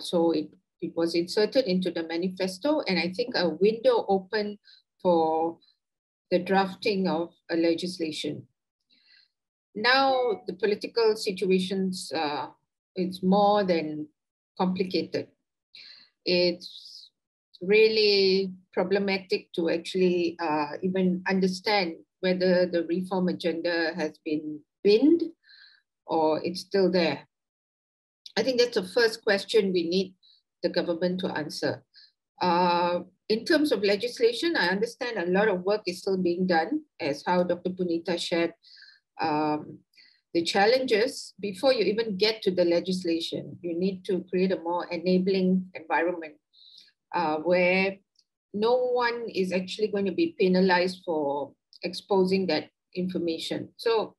So it was inserted into the manifesto, and I think a window opened for the drafting of a legislation. Now the political situations, it's more than complicated. It's really problematic to actually even understand whether the reform agenda has been binned or it's still there. I think that's the first question we need the government to answer. In terms of legislation, I understand a lot of work is still being done, as how Dr. Punitha shared the challenges. Before you even get to the legislation, you need to create a more enabling environment where no one is actually going to be penalized for exposing that information. So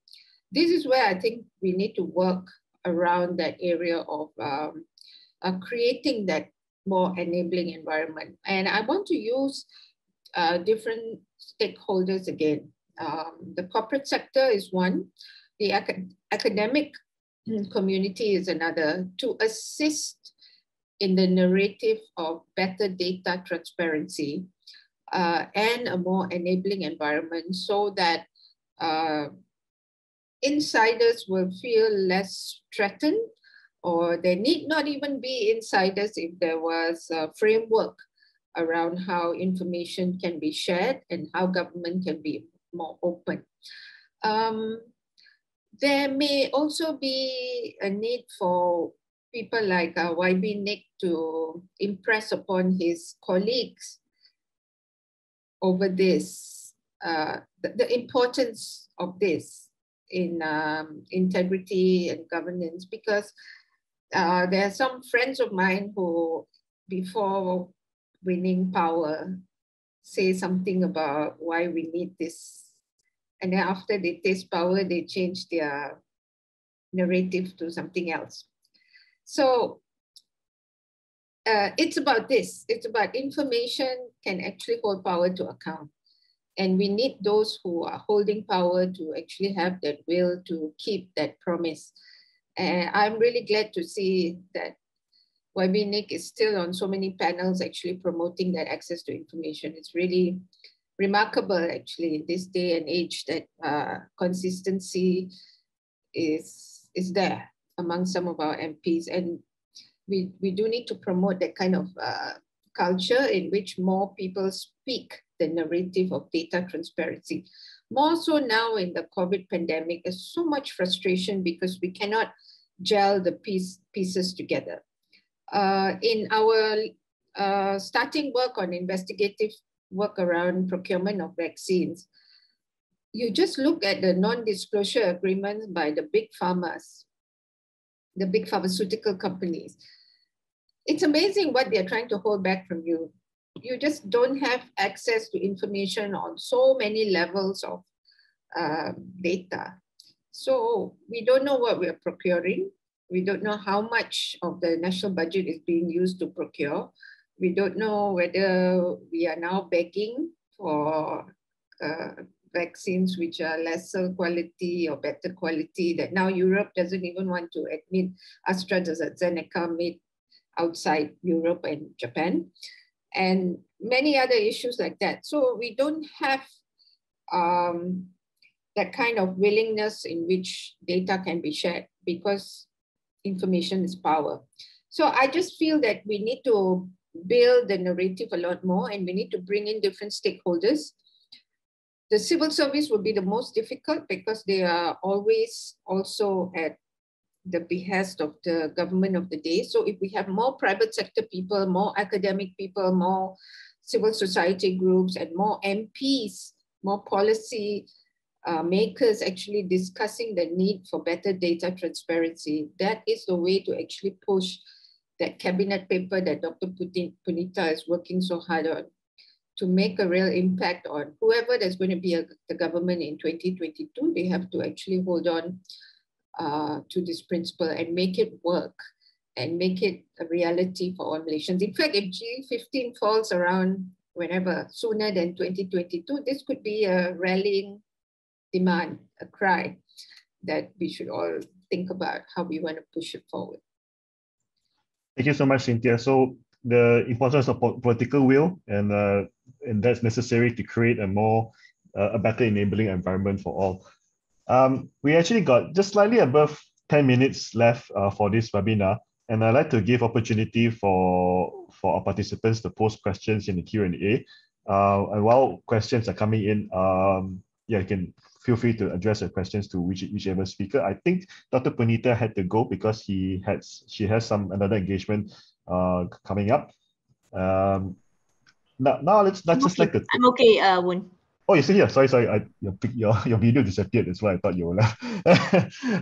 this is where I think we need to work around that area of creating that more enabling environment. And I want to use different stakeholders again. The corporate sector is one, the academic community is another, to assist in the narrative of better data transparency and a more enabling environment, so that insiders will feel less threatened, or there need not even be insiders if there was a framework around how information can be shared and how government can be more open. There may also be a need for people like YB Nick to impress upon his colleagues over this, the importance of this in integrity and governance, because there are some friends of mine who, before winning power, say something about why we need this And then after they taste power, they change their narrative to something else. So it's about this. It's about information can actually hold power to account. And we need those who are holding power to actually have that will to keep that promise. And I'm really glad to see that YB Nick is still on so many panels actually promoting that access to information. It's really remarkable actually in this day and age that consistency is there among some of our MPs. And we do need to promote that kind of culture in which more people speak the narrative of data transparency. More so now in the COVID pandemic, there's so much frustration because we cannot gel the pieces together. In our starting work on investigative work around procurement of vaccines, you just look at the non-disclosure agreements by the big pharmas, the big pharmaceutical companies. It's amazing what they're trying to hold back from you. You just don't have access to information on so many levels of data. So we don't know what we're procuring. We don't know how much of the national budget is being used to procure. We don't know whether we are now begging for vaccines which are lesser quality or better quality, that now Europe doesn't even want to admit AstraZeneca made outside Europe and Japan, and many other issues like that. So we don't have that kind of willingness in which data can be shared because information is power. So I just feel that we need to build the narrative a lot more, and we need to bring in different stakeholders. The civil service will be the most difficult because they are always also at the behest of the government of the day. So if we have more private sector people, more academic people, more civil society groups, and more MPs, more policy makers actually discussing the need for better data transparency, that is the way to actually push that cabinet paper that Dr. Punitha is working so hard on, to make a real impact on whoever that's going to be the government in 2022. They have to actually hold on to this principle and make it work and make it a reality for all Malaysians. In fact, if G15 falls around whenever sooner than 2022, this could be a rallying demand, a cry that we should all think about how we want to push it forward. Thank you so much, Cynthia. So the importance of political will, and that's necessary to create a better enabling environment for all. We actually got just slightly above 10 minutes left for this webinar, and I'd like to give opportunity for our participants to post questions in the Q&A. And while questions are coming in, you can feel free to address your questions to whichever speaker. I think Dr. Punitha had to go because she has another engagement coming up. Now let's just like to. I'm okay, Woon. Oh, you're still here. Sorry. Your video disappeared. That's why I thought you were left.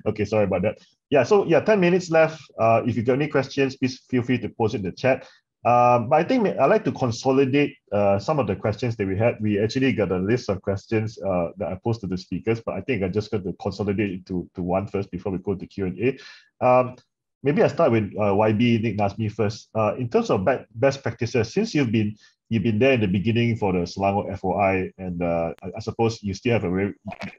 Okay, sorry about that. Yeah, so 10 minutes left. If you got any questions, please feel free to post in the chat. But I think I'd like to consolidate some of the questions that we had. We actually got a list of questions that I posed to the speakers, but I think I just got to consolidate it to one first before we go to Q&A. Maybe I start with YB, Nick, Nazmi first. In terms of best practices, since you've been there in the beginning for the Selangor FOI, and I suppose you still have a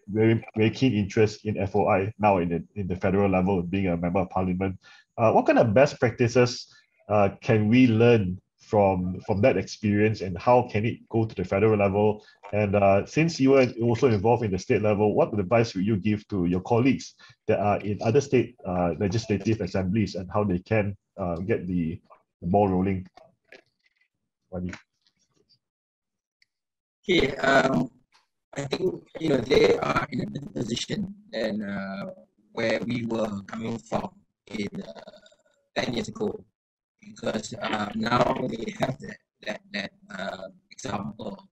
very keen interest in FOI now in the federal level, being a member of parliament. What kind of best practices can we learn from that experience, and how can it go to the federal level? And since you are also involved in the state level, what advice would you give to your colleagues that are in other state legislative assemblies, and how they can get the ball rolling? Okay, I think they are in a better position than where we were coming from in 10 years ago, because now they have that example,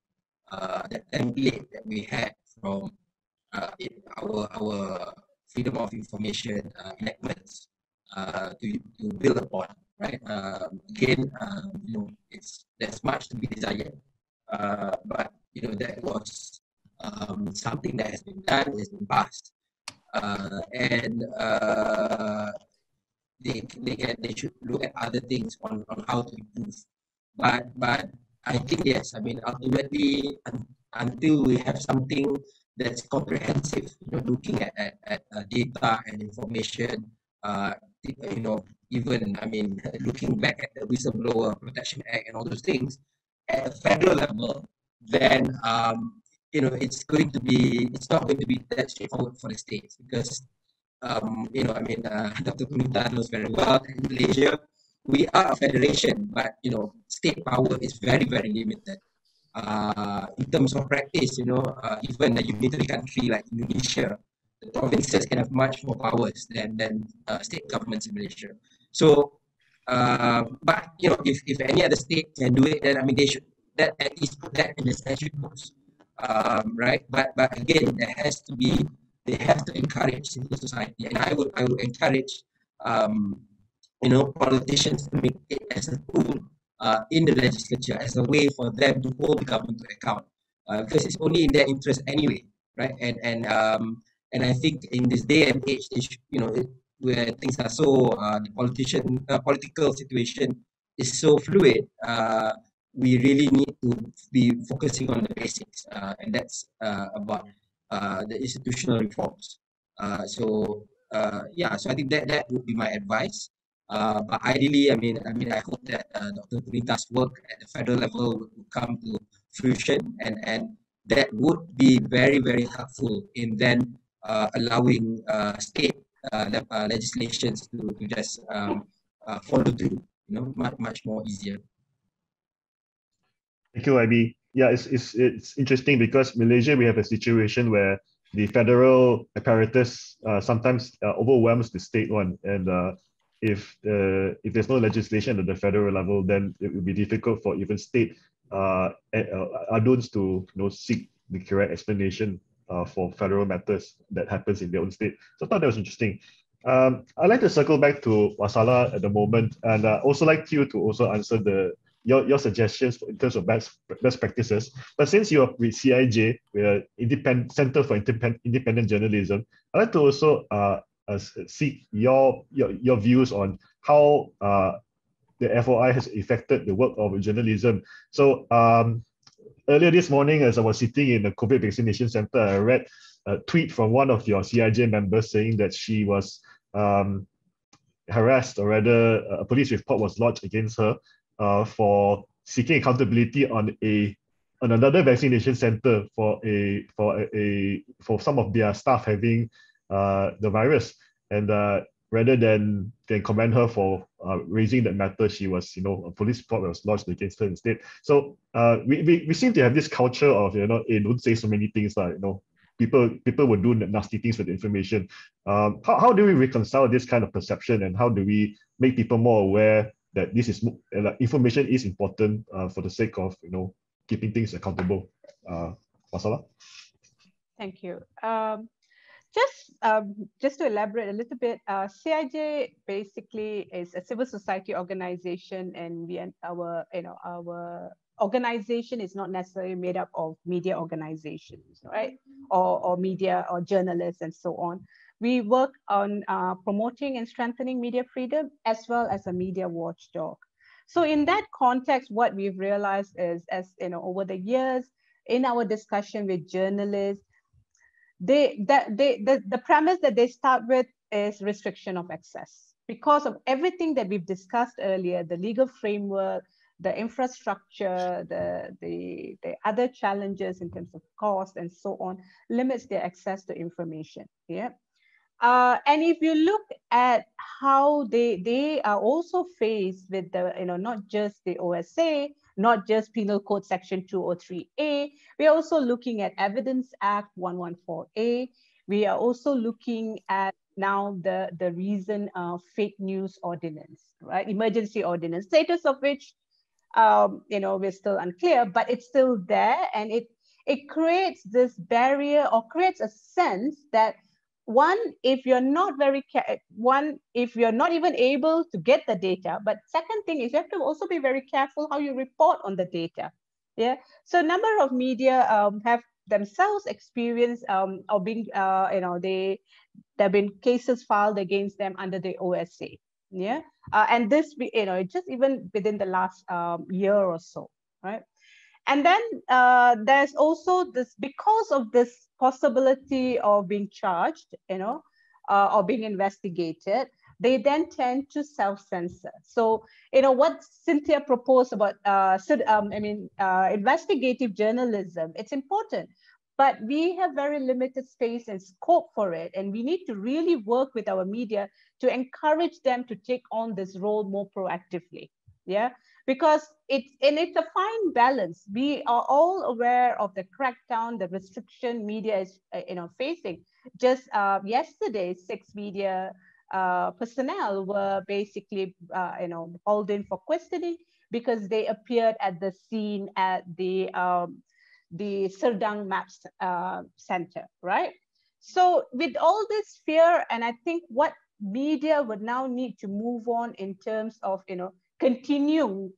that template that we had from our freedom of information enactments to build upon, right? Again, there's much to be desired, but that was something that has been done is been passed, and they should look at other things on how to improve. But I think yes, I mean ultimately until we have something that's comprehensive, looking at data and information, you know, even I mean looking back at the Whistleblower Protection Act and all those things at a federal level, then it's not going to be that straightforward for the states because I mean, Dr. Punitha knows very well that in Malaysia, we are a federation, but, state power is very, very limited. In terms of practice, even a unitary country like Indonesia, the provinces can have much more powers than state governments in Malaysia. So, but, if any other state can do it, then, I mean, they should that at least put that in the statute books, right? But again, they have to encourage civil society, and I would encourage politicians to make it as a tool in the legislature as a way for them to hold the government to account, because it's only in their interest anyway, right? And I think in this day and age, where things are so the political situation is so fluid, we really need to be focusing on the basics, and that's about the institutional reforms. So I think that would be my advice. But ideally, I hope that Dr. Punitha's work at the federal level would come to fruition, and that would be very, very helpful in then allowing state legislations to just follow through, much more easier. Thank you, IB. Yeah, it's interesting because Malaysia, we have a situation where the federal apparatus sometimes overwhelms the state one, and if there's no legislation at the federal level, then it will be difficult for even state adults to seek the correct explanation for federal matters that happens in their own state. So I thought that was interesting. I'd like to circle back to Wathshlah at the moment, and also like you to also answer your suggestions in terms of best practices. But since you're with CIJ, we're Center for Independent Journalism, I'd like to also seek your views on how the FOI has affected the work of journalism. So earlier this morning, as I was sitting in the COVID vaccination center, I read a tweet from one of your CIJ members saying that she was harassed, or rather a police report was lodged against her for seeking accountability on another vaccination center for some of their staff having the virus, and rather than commend her for raising that matter, she was, a police report was lodged against her instead. So we seem to have this culture of, hey, don't say so many things, people will do nasty things with the information. How do we reconcile this kind of perception, and how do we make people more aware that this is information is important for the sake of keeping things accountable? Wathshlah? Thank you. Just to elaborate a little bit, CIJ basically is a civil society organization, and our organization is not necessarily made up of media organizations, right? Or media or journalists and so on. We work on promoting and strengthening media freedom as well as a media watchdog. So in that context, what we've realized is, over the years in our discussion with journalists, the premise that they start with is restriction of access because of everything that we've discussed earlier, the legal framework, the infrastructure, the other challenges in terms of cost and so on, limits their access to information. Yeah. And if you look at how they are also faced with the, not just the OSA, not just Penal Code Section 203A, we are also looking at Evidence Act 114A. We are also looking at now the recent fake news ordinance, right? Emergency ordinance, status of which, we're still unclear, but it's still there, and it creates this barrier, or creates a sense that if you're not even able to get the data, but second thing is you have to also be very careful how you report on the data. Yeah. So a number of media have themselves experience or being, there have been cases filed against them under the OSA. Yeah, and this, just even within the last year or so, right? And then there's also this, because of this possibility of being charged, or being investigated, they then tend to self-censor. So, what Cynthia proposed about, investigative journalism, it's important, but we have very limited space and scope for it. And we need to really work with our media to encourage them to take on this role more proactively. Yeah, because it's a fine balance. We are all aware of the crackdown, the restriction media is facing. Just yesterday, 6 media personnel were basically hauled in for questioning because they appeared at the scene at the Serdang Maps Center, right? So with all this fear, and I think what media would now need to move on in terms of continuing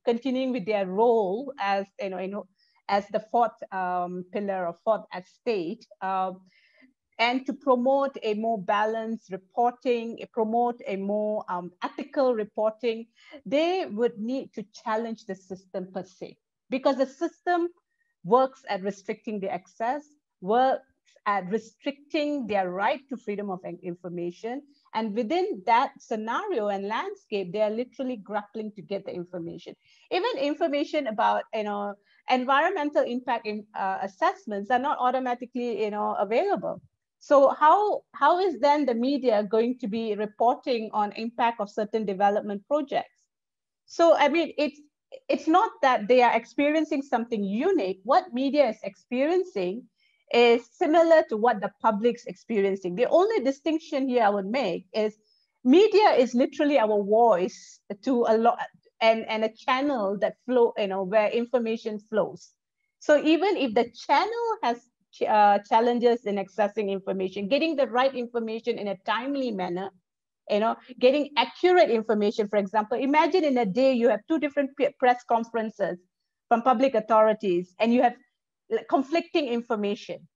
with their role as as the fourth pillar or fourth estate, and to promote a more balanced reporting, promote a more ethical reporting, they would need to challenge the system per se, because the system works at restricting the access, works at restricting their right to freedom of information. And within that scenario and landscape, they are literally grappling to get the information. Even information about, environmental impact assessments are not automatically, available. So how is then the media going to be reporting on impact of certain development projects? So, I mean, it's not that they are experiencing something unique. What media is experiencing is similar to what the public's experiencing. The only distinction here I would make is media is literally our voice to a lot, and a channel that flow, where information flows. So even if the channel has challenges in accessing information, getting the right information in a timely manner, getting accurate information. For example, imagine in a day you have 2 different press conferences from public authorities and you have conflicting information,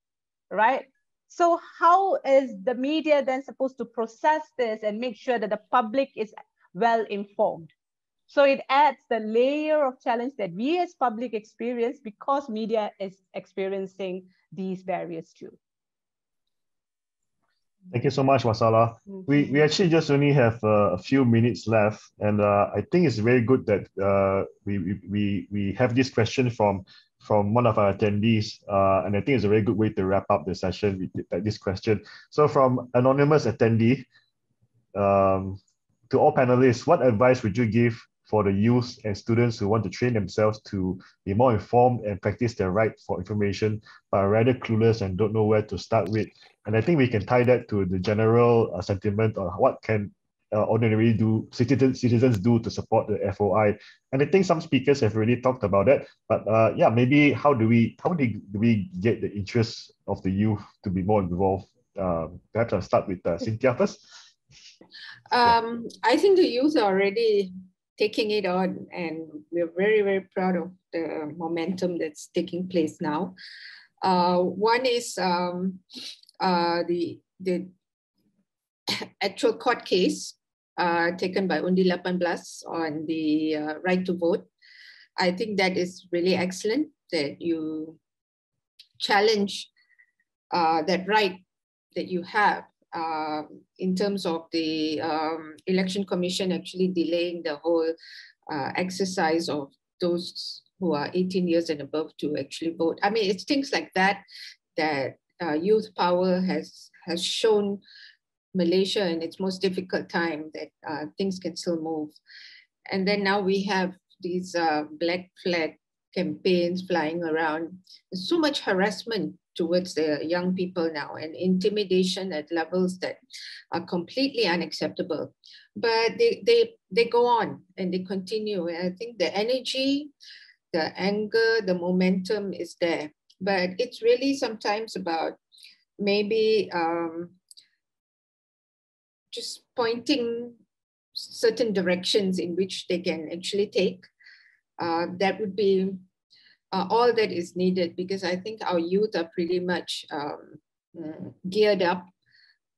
right? So how is the media then supposed to process this and make sure that the public is well informed? So it adds the layer of challenge that we as public experience, because media is experiencing these barriers too. Thank you so much, Wathshlah. We actually just only have a few minutes left, and I think it's very good that we have this question from one of our attendees, and I think it's a very good way to wrap up the session with this question. So from anonymous attendee, to all panelists, what advice would you give for the youth and students who want to train themselves to be more informed and practice their right for information, but are rather clueless and don't know where to start with? And I think we can tie that to the general sentiment on what can ordinary citizens do to support the FOI. And I think some speakers have already talked about that. But yeah, maybe how do we get the interest of the youth to be more involved? Perhaps I'll start with Cynthia first. I think the youth are already taking it on, and we're very, very proud of the momentum that's taking place now. One is the actual court case taken by Undi 18 on the right to vote. I think that is really excellent that you challenge that right that you have in terms of the election commission actually delaying the whole exercise of those who are 18 years and above to actually vote. I mean, it's things like that that youth power has shown Malaysia in its most difficult time that things can still move. And then now we have these black flag campaigns flying around. There's so much harassment towards the young people now, and intimidation at levels that are completely unacceptable. But they go on and they continue. And I think the energy, the anger, the momentum is there. But it's really sometimes about maybe just pointing certain directions in which they can actually take. That would be all that is needed, because I think our youth are pretty much geared up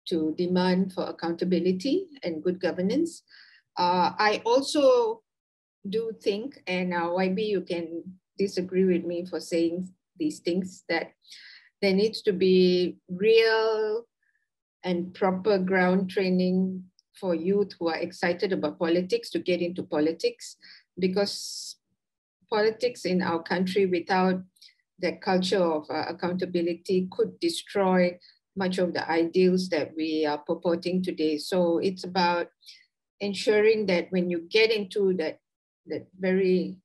to demand for accountability and good governance. I also do think, and YB, you can disagree with me for saying these things, that there needs to be real and proper ground training for youth who are excited about politics to get into politics, because politics in our country without that culture of accountability could destroy much of the ideals that we are purporting today. So it's about ensuring that when you get into that very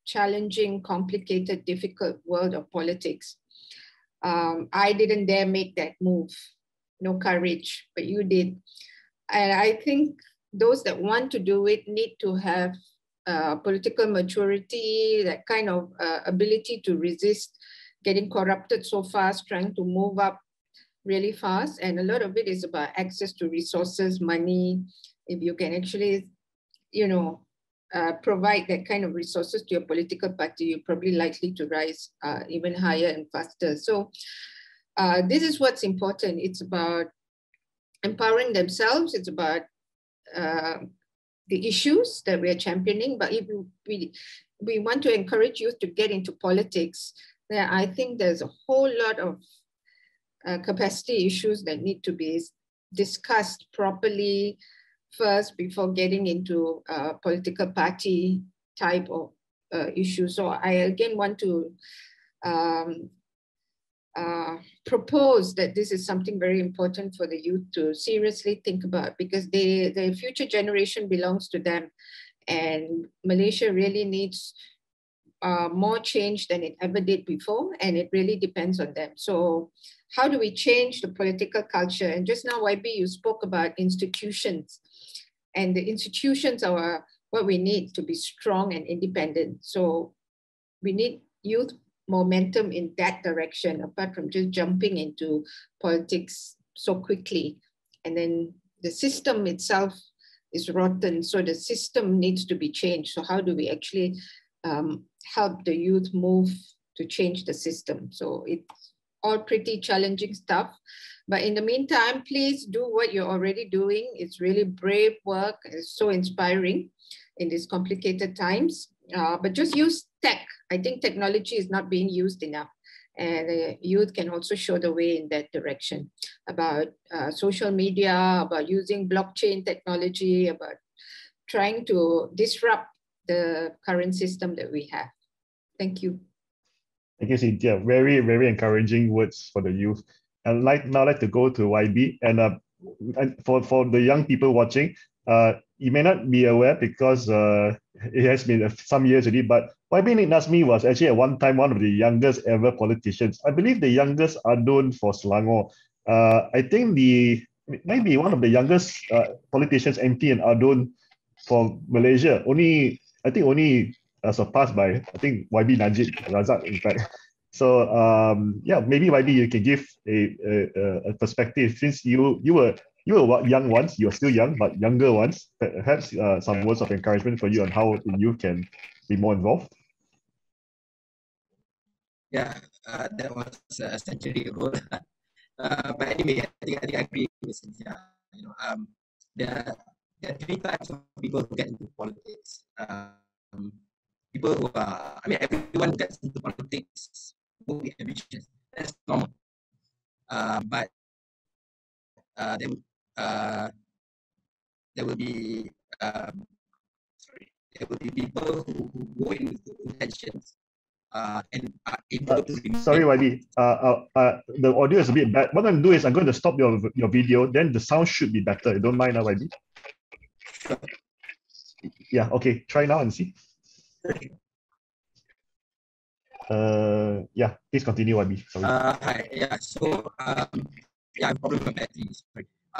challenging, complicated, difficult world of politics, I didn't dare make that move, no courage, but you did. And I think those that want to do it need to have political maturity, that kind of ability to resist getting corrupted so fast, trying to move up really fast. And a lot of it is about access to resources, money. If you can actually, provide that kind of resources to your political party, you're probably likely to rise even higher and faster. So this is what's important. It's about empowering themselves. It's about the issues that we're championing. But if we want to encourage youth to get into politics, then I think there's a whole lot of capacity issues that need to be discussed properly first before getting into political party type of issue. So I again want to propose that this is something very important for the youth to seriously think about, because the future generation belongs to them. And Malaysia really needs more change than it ever did before, and it really depends on them. So how do we change the political culture? And just now, YB, you spoke about institutions, and the institutions are what we need to be strong and independent. So we need youth momentum in that direction, apart from just jumping into politics so quickly. And then the system itself is rotten, so the system needs to be changed. So how do we actually help the youth move to change the system? So it's all pretty challenging stuff. But in the meantime, please do what you're already doing. It's really brave work. It's so inspiring in these complicated times. But just use tech. I think technology is not being used enough. And youth can also show the way in that direction, about social media, about using blockchain technology, about trying to disrupt the current system that we have. Thank you. Thank you, Cynthia. Very, very encouraging words for the youth. I'd like to go to YB. And for the young people watching, you may not be aware because it has been some years already, but YB Nazmi was actually at one time one of the youngest ever politicians. I believe the youngest adun for Selangor. I think maybe one of the youngest politicians, MP and adun for Malaysia. Only surpassed by, I think, YB Najib Razak, in fact. So yeah, maybe YB, you can give a perspective, since you were young once, you're still young, but younger ones, perhaps some words of encouragement for you on how the youth can be more involved. Yeah, that was a century ago. But anyway, I think I agree with Cynthia. There are three types of people who get into politics. People who are, everyone gets into politics who be ambitious. That's normal. But there will be people who go in with good intentions and are able to. Sorry, YB. The audio is a bit bad. What I'm going to do is I'm going to stop your video. Then the sound should be better. You don't mind, YB? Sure. Yeah. Okay. Try now and see. Yeah, please continue, YB. Sorry. Hi. Yeah. So yeah, I'm probably my battery.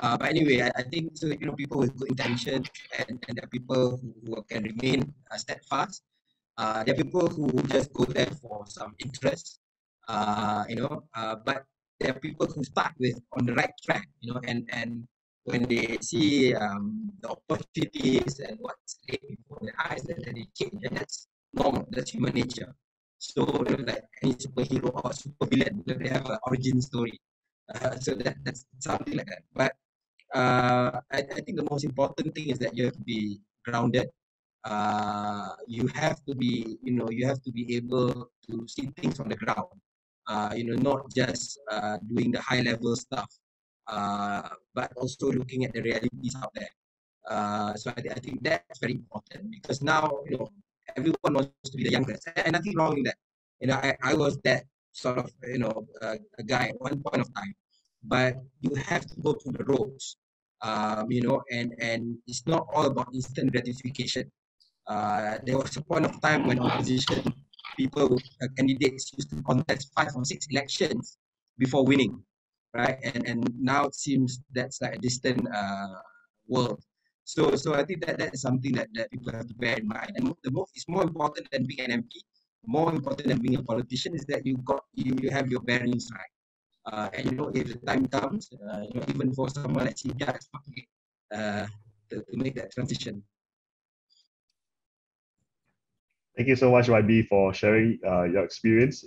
But anyway, I think so. People with good intentions, and there are people who can remain steadfast. There are people who just go there for some interest. But there are people who start with on the right track. And when they see the opportunities and what's laid before their eyes, then they change. And that's normal. That's human nature. So like any superhero or supervillain, they have an origin story. So that's something like that. But I think the most important thing is that you have to be grounded. You have to be, you have to be able to see things on the ground. Not just doing the high level stuff, but also looking at the realities out there. So I think that's very important because now, everyone wants to be the youngest, and nothing wrong in that. I was that sort of, a guy at one point of time, but you have to go through the ropes, and it's not all about instant gratification. There was a point of time when opposition people, candidates used to contest 5 or 6 elections before winning, right? And now it seems that's like a distant world. So I think that is something that people have to bear in mind. And it's more important than being an MP, more important than being a politician is that you have your bearings right. And if the time comes, even for someone like Cynthia, it's okay to make that transition. Thank you so much, YB, for sharing your experience.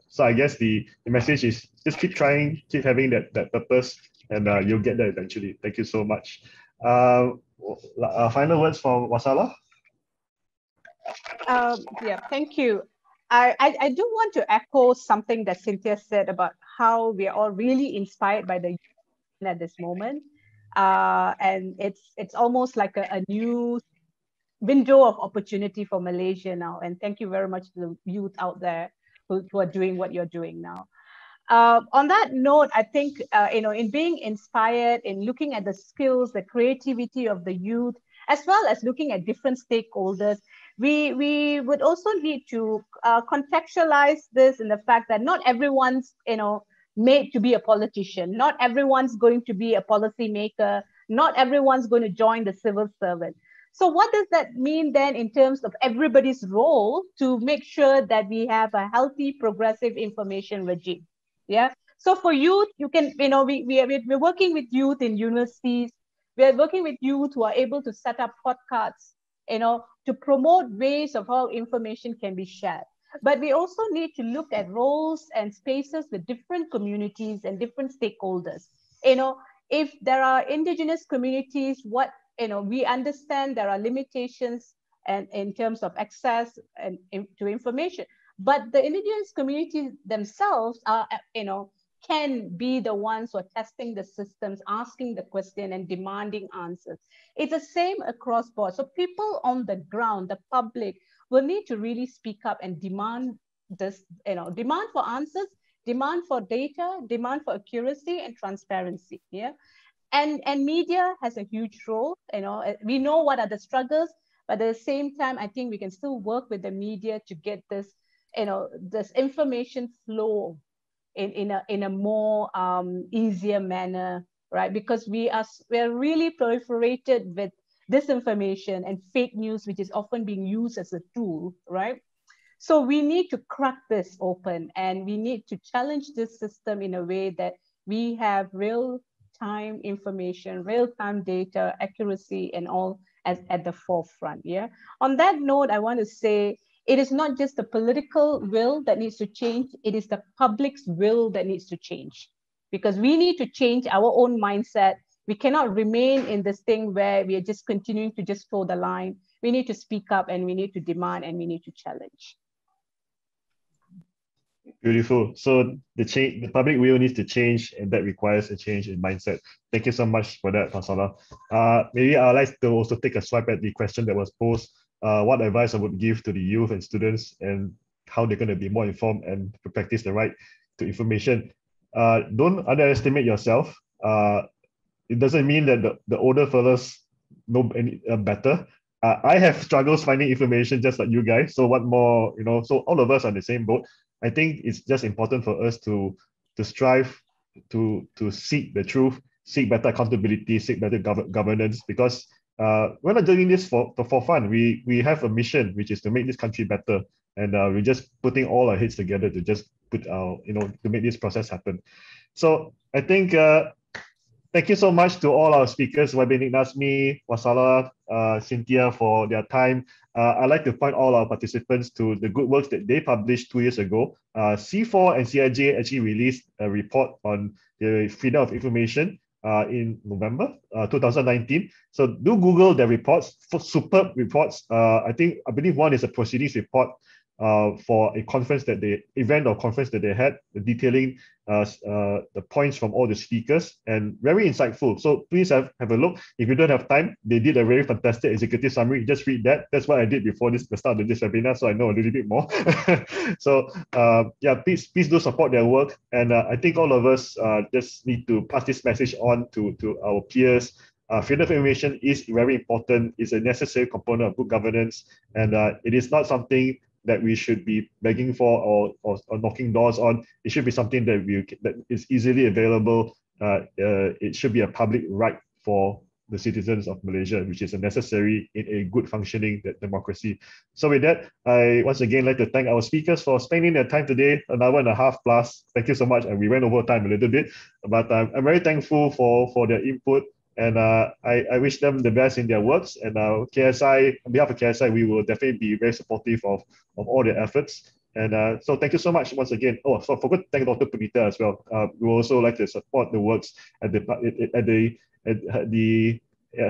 So I guess the message is just keep trying, keep having that purpose, and you'll get there eventually. Thank you so much. Final words from Wathshlah. Yeah, thank you. I do want to echo something that Cynthia said about how we are all really inspired by the youth at this moment. And it's almost like a new window of opportunity for Malaysia now. And thank you very much to the youth out there who are doing what you're doing now. On that note, I think, in being inspired, in looking at the skills, the creativity of the youth, as well as looking at different stakeholders, we would also need to contextualize this in the fact that not everyone's, made to be a politician. Not everyone's going to be a policy maker. Not everyone's going to join the civil servant. So what does that mean then in terms of everybody's role to make sure that we have a healthy, progressive information regime? Yeah. So for youth, you can, we're working with youth in universities. We're working with youth who are able to set up podcasts, to promote ways of how information can be shared. But we also need to look at roles and spaces with different communities and different stakeholders. If there are indigenous communities, we understand there are limitations and in terms of access to information. But the indigenous communities themselves are, can be the ones who are testing the systems, asking the question and demanding answers. It's the same across board. So people on the ground, the public, will need to really speak up and demand this, demand for answers, demand for data, demand for accuracy and transparency. Yeah. And media has a huge role. We know what are the struggles, but at the same time, I think we can still work with the media to get this, this information flow in a more easier manner, right? Because we're really proliferated with disinformation and fake news, which is often being used as a tool, right? So we need to crack this open, and we need to challenge this system in a way that we have real-time information, real-time data, accuracy, and all at the forefront. Yeah. On that note, I want to say it is not just the political will that needs to change, it is the public's will that needs to change. Because we need to change our own mindset. We cannot remain in this thing where we are just continuing to just toe the line. We need to speak up, and we need to demand, and we need to challenge. Beautiful. So the public will needs to change, and that requires a change in mindset. Thank you so much for that, Wathshlah. Maybe I'd like to also take a swipe at the question that was posed. What advice I would give to the youth and students, and how they're going to be more informed and to practice the right to information. Don't underestimate yourself. It doesn't mean that the older fellas know any better. I have struggles finding information just like you guys. So what more, so all of us are in the same boat. I think it's just important for us to strive to seek the truth, seek better accountability, seek better governance, because we're not doing this for fun. We have a mission, which is to make this country better, and we're just putting all our heads together to just put our, to make this process happen. So I think thank you so much to all our speakers, YB Nazmi, Wathshlah, Cynthia, for their time. I'd like to point all our participants to the good works that they published 2 years ago. C4 and CIJ actually released a report on the freedom of information in November 2019. So do Google their reports, for superb reports. I believe one is a proceedings report for a conference that they had, detailing the points from all the speakers, and very insightful. So please have a look. If you don't have time, they did a very fantastic executive summary. Just read that. That's what I did before the start of this webinar, so I know a little bit more. So yeah, please do support their work. And I think all of us just need to pass this message on to our peers. Freedom of information is very important. It's a necessary component of good governance, and it is not something that we should be begging for or knocking doors on. It should be something that is easily available. It should be a public right for the citizens of Malaysia, which is a necessary in a good functioning democracy. So with that, I once again like to thank our speakers for spending their time today, an hour and a half plus. Thank you so much. And we went over time a little bit, but I'm very thankful for their input. And I wish them the best in their works. And KSI, on behalf of KSI, we will definitely be very supportive of all their efforts. And so thank you so much once again. Oh, so I forgot to thank Dr. Punitha as well. We would also like to support the works at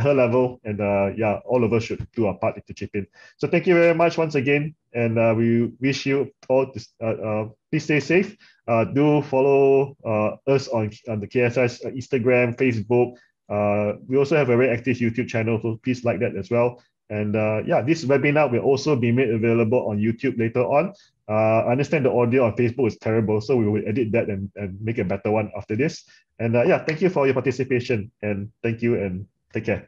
her level. And yeah, all of us should do our part to chip in. So thank you very much once again. And we wish you all to please stay safe. Do follow us on the KSI's Instagram, Facebook. We also have a very active YouTube channel, so please like that as well. And yeah, this webinar will also be made available on YouTube later on. I understand the audio on Facebook is terrible, so we will edit that and make a better one after this. And yeah, thank you for your participation, and thank you and take care.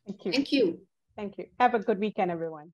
Thank you. Thank you. Thank you. Have a good weekend, everyone.